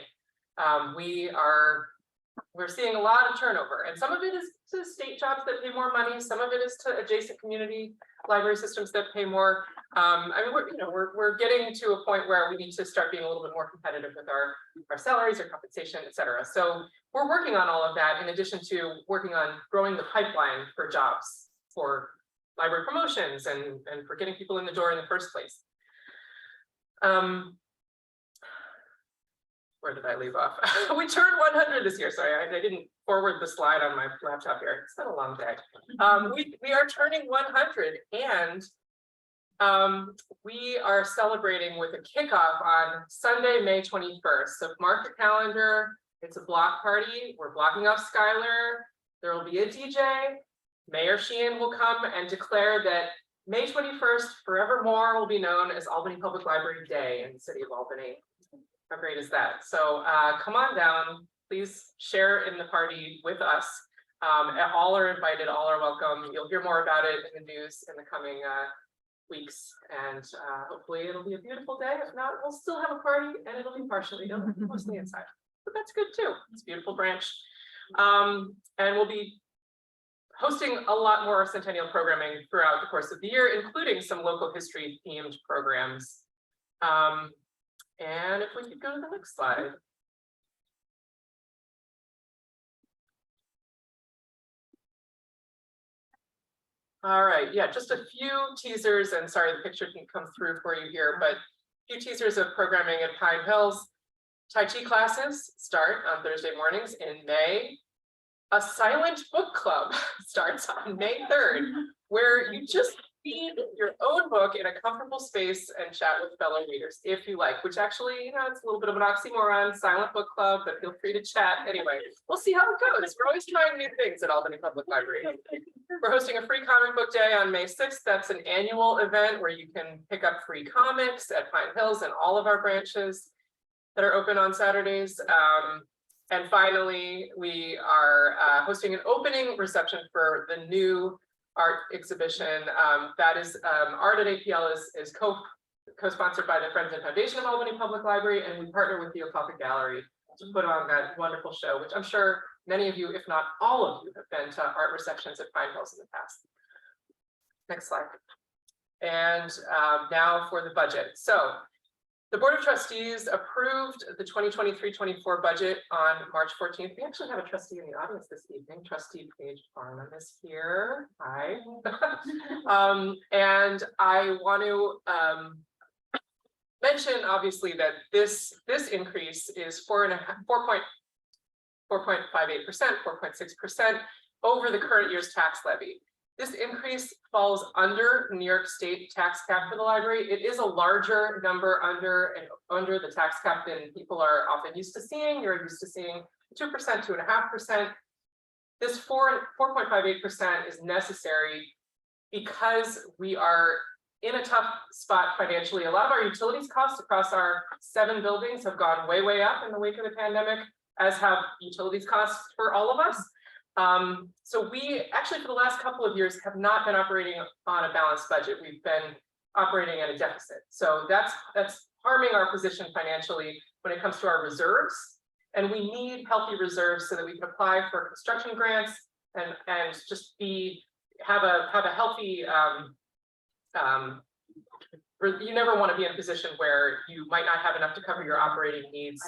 We're seeing a lot of turnover, and some of it is to state jobs that pay more money. Some of it is to adjacent community library systems that pay more. We're getting to a point where we need to start being a little bit more competitive with our salaries, our compensation, et cetera. So we're working on all of that, in addition to working on growing the pipeline for jobs, for library promotions, and for getting people in the door in the first place. Where did I leave off? We turned 100 this year. Sorry, I didn't forward the slide on my laptop here. It's been a long day. We are turning 100, and we are celebrating with a kickoff on Sunday, May 21st. So mark your calendar. It's a block party. We're blocking off Skylar. There will be a DJ. Mayor Sheehan will come and declare that May 21st forevermore will be known as Albany Public Library Day in the city of Albany. How great is that? So come on down, please share in the party with us. All are invited, all are welcome. You'll hear more about it in the news in the coming weeks, and hopefully it'll be a beautiful day. If not, we'll still have a party, and it'll be mostly inside, but that's good too. It's a beautiful branch. And we'll be hosting a lot more centennial programming throughout the course of the year, including some local history themed programs. And if we could go to the next slide. All right, yeah, just a few teasers, and sorry, the picture didn't come through for you here, but a few teasers of programming at Pine Hills. Tai Chi classes start on Thursday mornings in May. A silent book club starts on May 3rd, where you just read your own book in a comfortable space and chat with fellow readers if you like, which actually, it's a little bit of an oxymoron, silent book club, but feel free to chat anyway. We'll see how it goes. We're always trying new things at Albany Public Library. We're hosting a free comic book day on May 6th. That's an annual event where you can pick up free comics at Pine Hills and all of our branches that are open on Saturdays. And finally, we are hosting an opening reception for the new art exhibition. That is Art at APL is co-sponsored by the Friends and Foundation of Albany Public Library, and we partner with the Oaxaca Gallery to put on that wonderful show, which I'm sure many of you, if not all of you, have been to art receptions at Pine Hills in the past. Next slide. And now for the budget. So the Board of Trustees approved the 2023-24 budget on March 14th. We actually have a trustee in the audience this evening. Trustee Paige Farnham is here. Hi. And I want to mention, obviously, that this increase is 4.58%, 4.6% over the current year's tax levy. This increase falls under New York State tax cap for the library. It is a larger number under the tax cap than people are often used to seeing. You're used to seeing 2%, 2.5%. This 4.58% is necessary because we are in a tough spot financially. A lot of our utilities costs across our 7 buildings have gone way, way up in the wake of the pandemic, as have utilities costs for all of us. So we actually, for the last couple of years, have not been operating on a balanced budget. We've been operating at a deficit. So that's harming our position financially when it comes to our reserves. And we need healthy reserves so that we can apply for construction grants and just have a healthy. You never want to be in a position where you might not have enough to cover your operating needs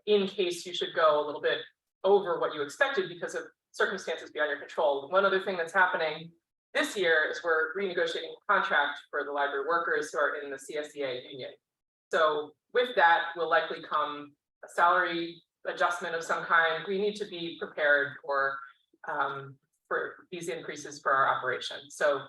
in case you should go a little bit over what you expected because of circumstances beyond your control. One other thing that's happening this year is we're renegotiating a contract for the library workers who are in the CSEA union. So with that will likely come a salary adjustment of some kind. We need to be prepared for these increases for our operation. So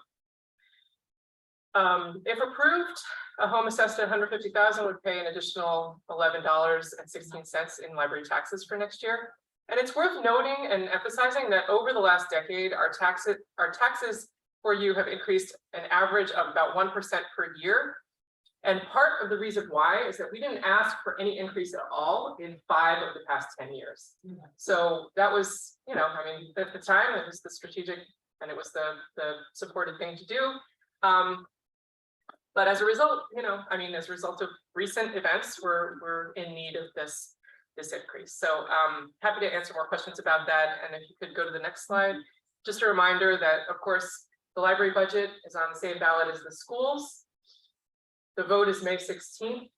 if approved, a home assessed at $150,000 would pay an additional $11.16 in library taxes for next year. And it's worth noting and emphasizing that over the last decade, our taxes for you have increased an average of about 1% per year. And part of the reason why is that we didn't ask for any increase at all in 5 of the past 10 years. So that was, I mean, at the time, it was the strategic and it was the supported thing to do. But as a result, as a result of recent events, we're in need of this increase. So happy to answer more questions about that. And if you could go to the next slide, just a reminder that, of course, the library budget is on the same ballot as the schools. The vote is May 16th.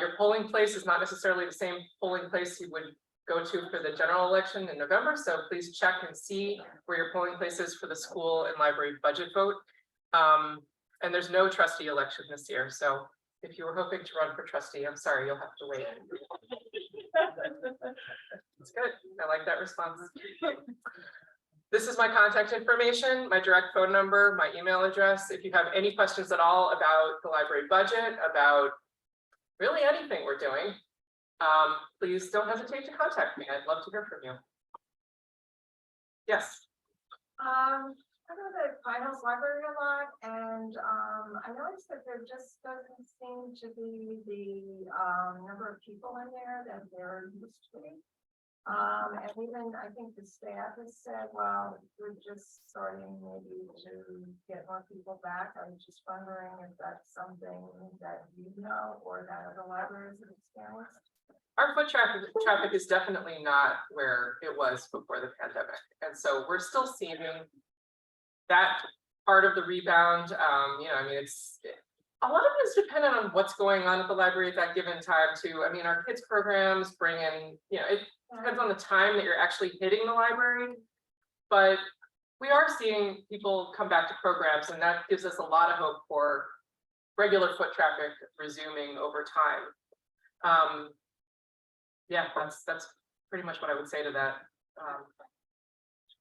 Your polling place is not necessarily the same polling place you would go to for the general election in November. So please check and see where your polling place is for the school and library budget vote. And there's no trustee election this year. So if you were hoping to run for trustee, I'm sorry, you'll have to wait. That's good. I like that response. This is my contact information, my direct phone number, my email address. If you have any questions at all about the library budget, about really anything we're doing, please don't hesitate to contact me. I'd love to hear from you. Yes. I go to Pine Library a lot, and I noticed that there just doesn't seem to be the number of people in there that there used to be. And even I think the staff has said, well, we're just starting maybe to get more people back. I was just wondering if that's something that you know or that other libraries have experienced. Our foot traffic is definitely not where it was before the pandemic. And so we're still seeing that part of the rebound. It's a lot of it is dependent on what's going on at the library at that given time too. I mean, our kids programs bring in, it depends on the time that you're actually hitting the library, but we are seeing people come back to programs, and that gives us a lot of hope for regular foot traffic resuming over time. Yeah, that's pretty much what I would say to that.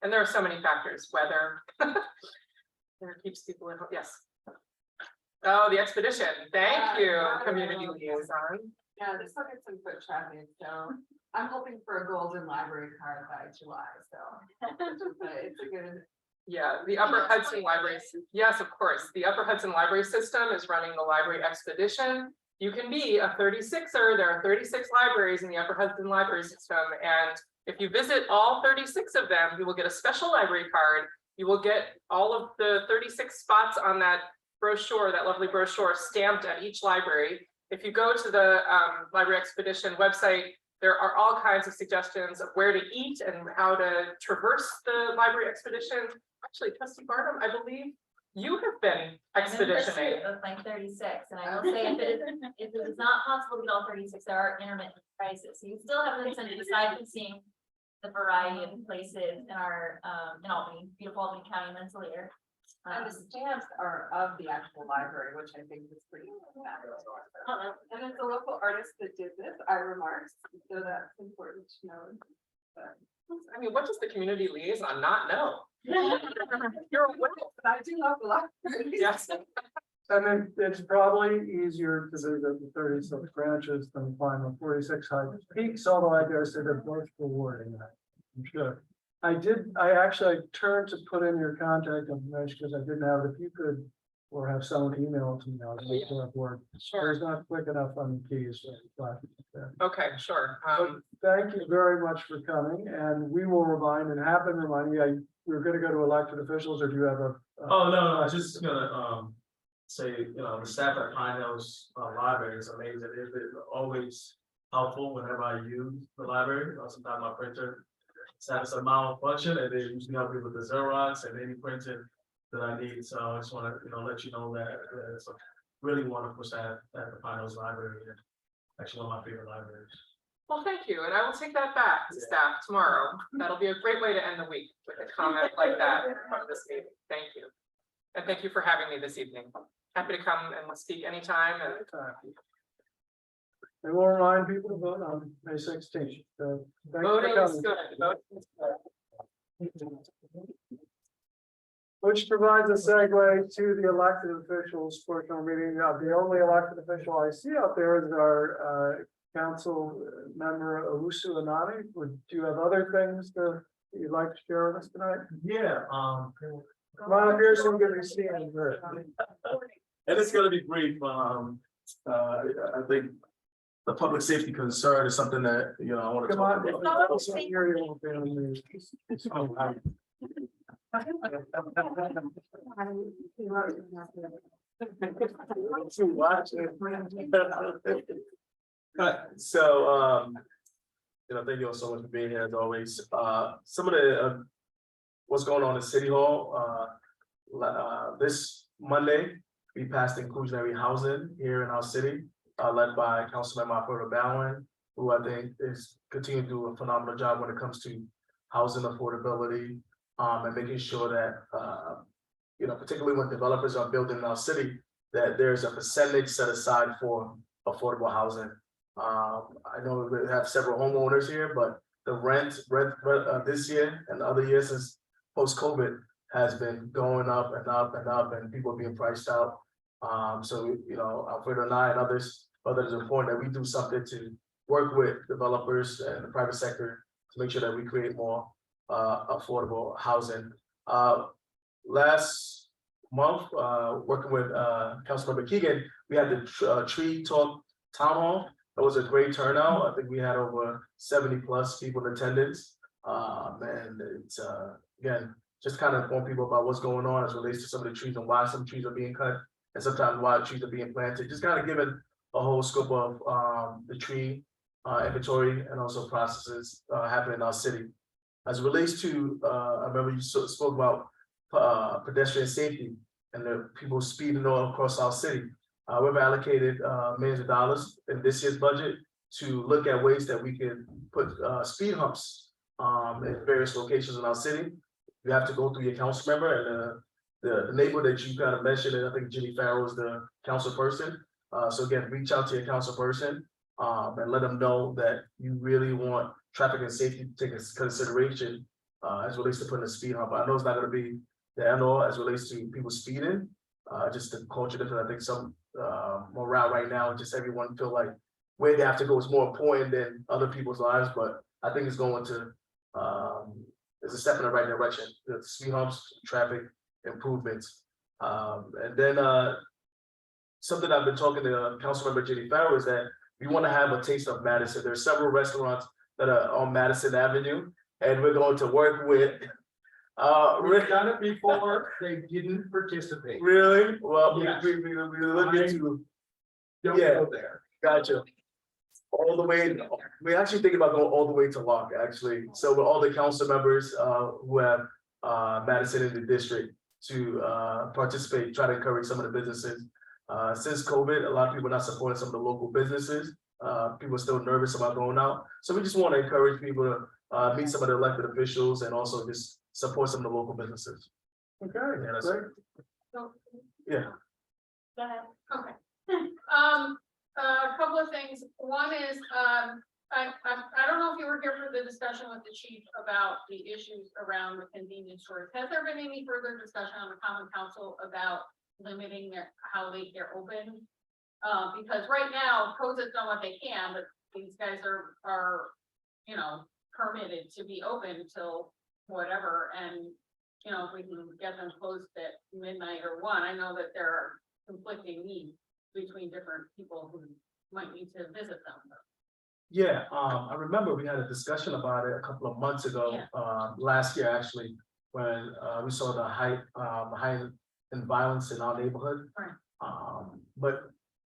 And there are so many factors, weather, there keeps people in, yes. Oh, the expedition, thank you, community liaison. Yeah, this will get some foot traffic, so I'm hoping for a golden library card by July, so. But it's a good. Yeah, the Upper Hudson Library, yes, of course. The Upper Hudson Library System is running the library expedition. You can be a 36er, there are 36 libraries in the Upper Hudson Library System, and if you visit all 36 of them, you will get a special library card. You will get all of the 36 spots on that brochure, that lovely brochure, stamped at each library. If you go to the Library Expedition website, there are all kinds of suggestions of where to eat and how to traverse the library expedition. Actually, Trustee Barnum, I believe You have been I'm in pursuit expeditioning. of my 36, and I will say if it is not possible to get all 36, there are intermittent prices. So you still have an incentive aside from seeing the variety of places in our, in Albany, beautiful Albany County mentally here. And the stamps are of the actual library, which I think is pretty fabulous. And it's a local artist that did this, Ira Marks, so that's important to know. But I mean, what does the community liaison not know? You're aware. I do love the library. Yes. And then it's probably easier to visit the 36 branches than climb the 46 high peaks, although I dare say they're both rewarding. I'm sure. I actually turned to put in your contact information because I didn't have it. If you could, or have someone email it to me, I'll make it work. Sure. It's not quick enough on the keys. Okay, sure. Thank you very much for coming, and we will remind and have been reminding you, we're gonna go to elected officials, or do you have a? Oh, no, I was just gonna, say, you know, the staff at Pine Hills Library is amazing. It's always helpful whenever I use the library. Sometimes my printer has some malfunction, and they usually help me with the Xerox and any printing that I need. So I just want to, let you know that it's a really wonderful staff at the Pine Hills Library. And actually, one of my favorite libraries. Well, thank you, and I will take that back to staff tomorrow. That'll be a great way to end the week with a comment like that from this meeting. Thank you. And thank you for having me this evening. Happy to come and speak anytime. And we'll remind people to vote on May 16th. So thank you for Voting is coming. good. Voting is good. Which provides a segue to the elected officials portion of the meeting. The only elected official I see out there is our council member Owusu Anani. Do you have other things that you'd like to share with us tonight? Yeah, Come on up here so we can be seen and heard. And it's gonna be brief. I think the public safety concern is something that, I want to Come talk on. about. Also, here you will be on the- So, thank you all so much for being here as always. Some of the, what's going on in City Hall, this Monday, we passed inclusionary housing here in our city, led by Councilmember Alfredo Bowen, who I think is continuing to do a phenomenal job when it comes to housing affordability, and making sure that, particularly when developers are building in our city, that there's a percentage set aside for affordable housing. I know we have several homeowners here, but the rent this year and other years since post-COVID has been going up and up and up, and people are being priced out. So, Alfredo and I and others it's important that we do something to work with developers and the private sector to make sure that we create more affordable housing. Last month, working with Councilmember Keegan, we had the Tree Talk Town Hall. That was a great turnout. I think we had over 70+ people in attendance. And it's again, just kind of inform people about what's going on as it relates to some of the trees and why some trees are being cut, and sometimes why trees are being planted. Just kind of giving a whole scope of the tree inventory and also processes happening in our city. As it relates to, I remember you spoke about pedestrian safety and the people speeding all across our city. We've allocated millions of dollars in this year's budget to look at ways that we can put speed humps in various locations in our city. You have to go through your council member, and the neighbor that you kind of mentioned, and I think Jimmy Farrell is the council person. So again, reach out to your council person and let them know that you really want traffic and safety to take into consideration as it relates to putting a speed hump. I know it's not going to be the end all as it relates to people speeding, just the culture difference. I think some morale right now, just everyone feel like where they have to go is more important than other people's lives, but I think it's going to is a step in the right direction. The speed humps, traffic improvements, and then something I've been talking to Councilmember Jimmy Farrell is that we want to have a taste of Madison. There's several restaurants that are on Madison Avenue, and we're going to work with. We've done it before, they didn't participate. Really? Well, Yes. we look into. Don't Yeah. go there. Gotcha. All the way, we're actually thinking about going all the way to Locke, actually. So with all the council members who have Madison in the district. to participate, try to encourage some of the businesses. Since COVID, a lot of people are not supporting some of the local businesses. People are still nervous about going out. So we just want to encourage people to meet some of the elected officials and also just support some of the local businesses. Okay, Yeah, that's great. So, Yeah. Go ahead. okay. A couple of things. One is, I don't know if you were here for the discussion with the chief about the issues around the convenience stores. Has there been any further discussion on the common council about limiting how late they're open? Because right now, COSA's done what they can, but these guys are, you know, permitted to be open till whatever, and, you know, if we can get them closed at midnight or 1, I know that there are conflicting needs between different people who might need to visit them. Yeah, I remember we had a discussion about it a couple of months ago, last year actually, when we saw the height in violence in our neighborhood. Right. But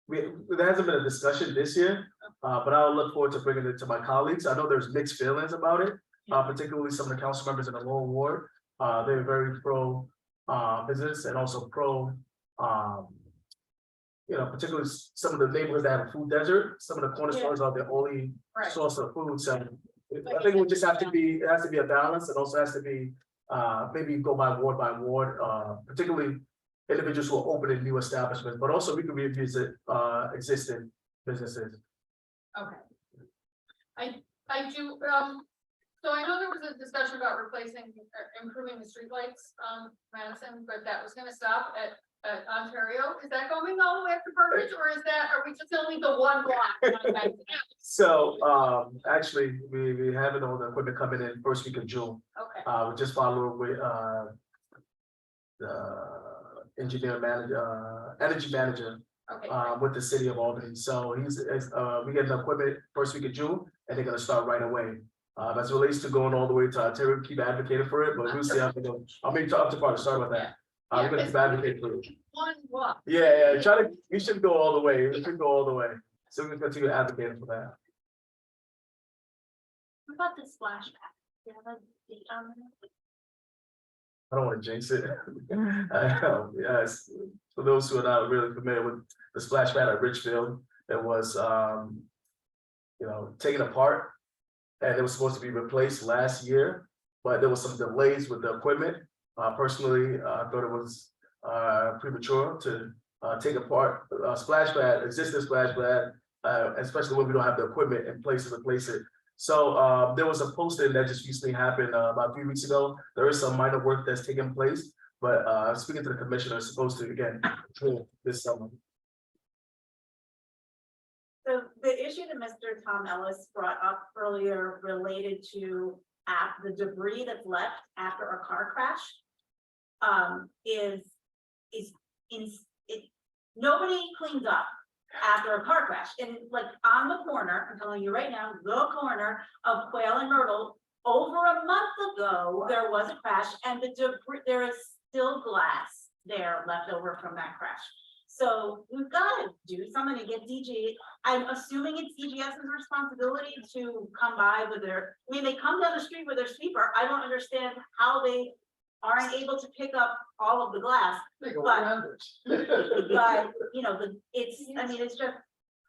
there hasn't been a discussion this year, but I'll look forward to bringing it to my colleagues. I know there's mixed feelings about it, particularly some of the council members in the lower ward. They're very pro business and also pro you know, particularly some of the neighborhoods that have a food desert, some of the corner stores are the only Right. source of food. So I think it would just have to be, it has to be a balance. It also has to be maybe go by ward, particularly individuals who are opening new establishments, but also we can revisit existing businesses. Okay. I do, so I know there was a discussion about replacing, improving the streetlights on Madison, but that was gonna stop at Ontario. Is that going all the way up to Purchase, or are we just only the one block? So actually we have all the equipment coming in first week of June. Okay. We just followed with the engineer manager, energy manager Okay. with the city of Albany. So we get the equipment first week of June and they're gonna start right away. As it relates to going all the way to Ontario, keep advocating for it, but we'll see how we go. I'll make up to part, sorry about that. I'm gonna keep advocating for it. One block. Yeah, we should go all the way. We should go all the way. So we're gonna continue advocating for that. What about the splash pad? Do you have a date on that? I don't want to jinx it. Yes, for those who are not really familiar with the splash pad at Richfield, it was you know, taken apart. And it was supposed to be replaced last year, but there was some delays with the equipment. Personally, I thought it was premature to take apart a splash pad, existing splash pad, especially when we don't have the equipment in place to replace it. So there was a posting that just recently happened about 3 weeks ago. There is some minor work that's taking place, but speaking to the commissioner, is supposed to again this summer. So the issue that Mr. Tom Ellis brought up earlier related to the debris that's left after a car crash nobody cleans up after a car crash. And like on the corner, I'm telling you right now, the corner of Quail and Myrtle, over a month ago, there was a crash and the debris, there is still glass there left over from that crash. So we've got to do something to get DG. I'm assuming it's DGS's responsibility to come by with their, I mean, they come down the street with their sweeper. I don't understand how they aren't able to pick up all of the glass. But you know, I mean, it's just,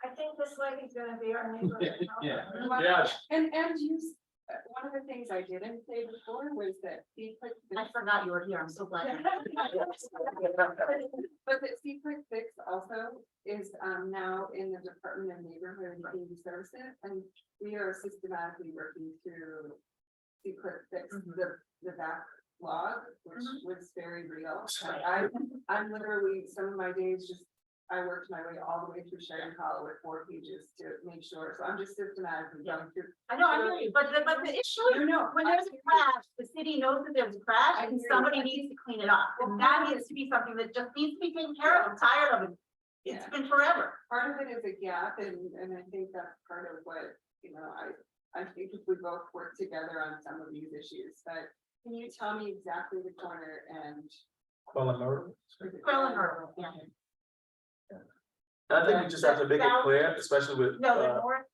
I think this lady is gonna be our neighborhood. Yeah. And use, one of the things I didn't say before was that I forgot you were here. I'm so glad. But the Secret Fix also is now in the Department of Neighborhood and Community Services, and we are systematically working through Secret Fix, the backlog, which was very real. I'm literally, some of my days just, I worked my way all the way through Sharon Hollow with 4 pages to make sure, so I'm just systematically going through. I know, I hear you, but the issue is when there's a crash, the city knows that there's a crash and somebody needs to clean it up. And that needs to be something that just needs to be taken care of. I'm tired of it. It's been forever. Part of it is a gap, and I think that's part of what, you know, I think if we both work together on some of these issues, but can you tell me exactly the corner and? Quail and Myrtle. Quail and Myrtle, yeah. I think we just have to make it clear, especially with No, the north.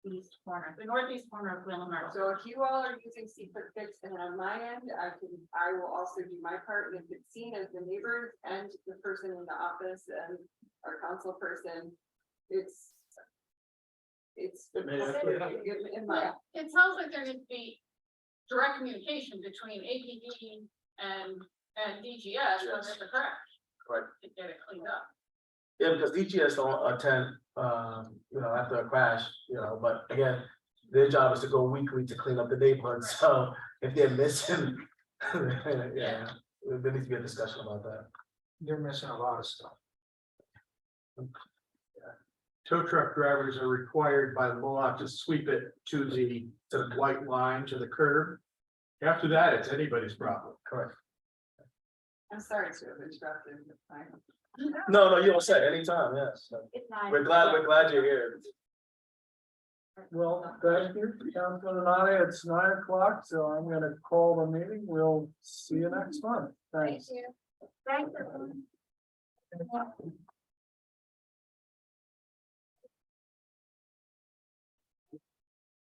northeast corner, the northeast corner of Quail and Myrtle. So if you all are using secret fix, and on my end, I will also do my part, and if it's seen as the neighbors and the person in the office and our council person, it's. In my, It sounds like there needs to be direct communication between APD and DGS when there's a crash. Right. To get it cleaned up. Yeah, because DGS don't attend, after a crash, but again, their job is to go weekly to clean up the neighborhood, so if they're missing, yeah, there needs to be a discussion about that. They're missing a lot of stuff. Tow truck drivers are required by law to sweep it to the white line, to the curb. After that, it's anybody's problem. Correct. I'm sorry to have interrupted. No, you don't say anytime, yes. It's not. We're glad you're here. Well, thank you, Councilman Anaya. It's 9 o'clock, so I'm gonna call the meeting. We'll see you next month. Thanks. you. Thanks, everyone.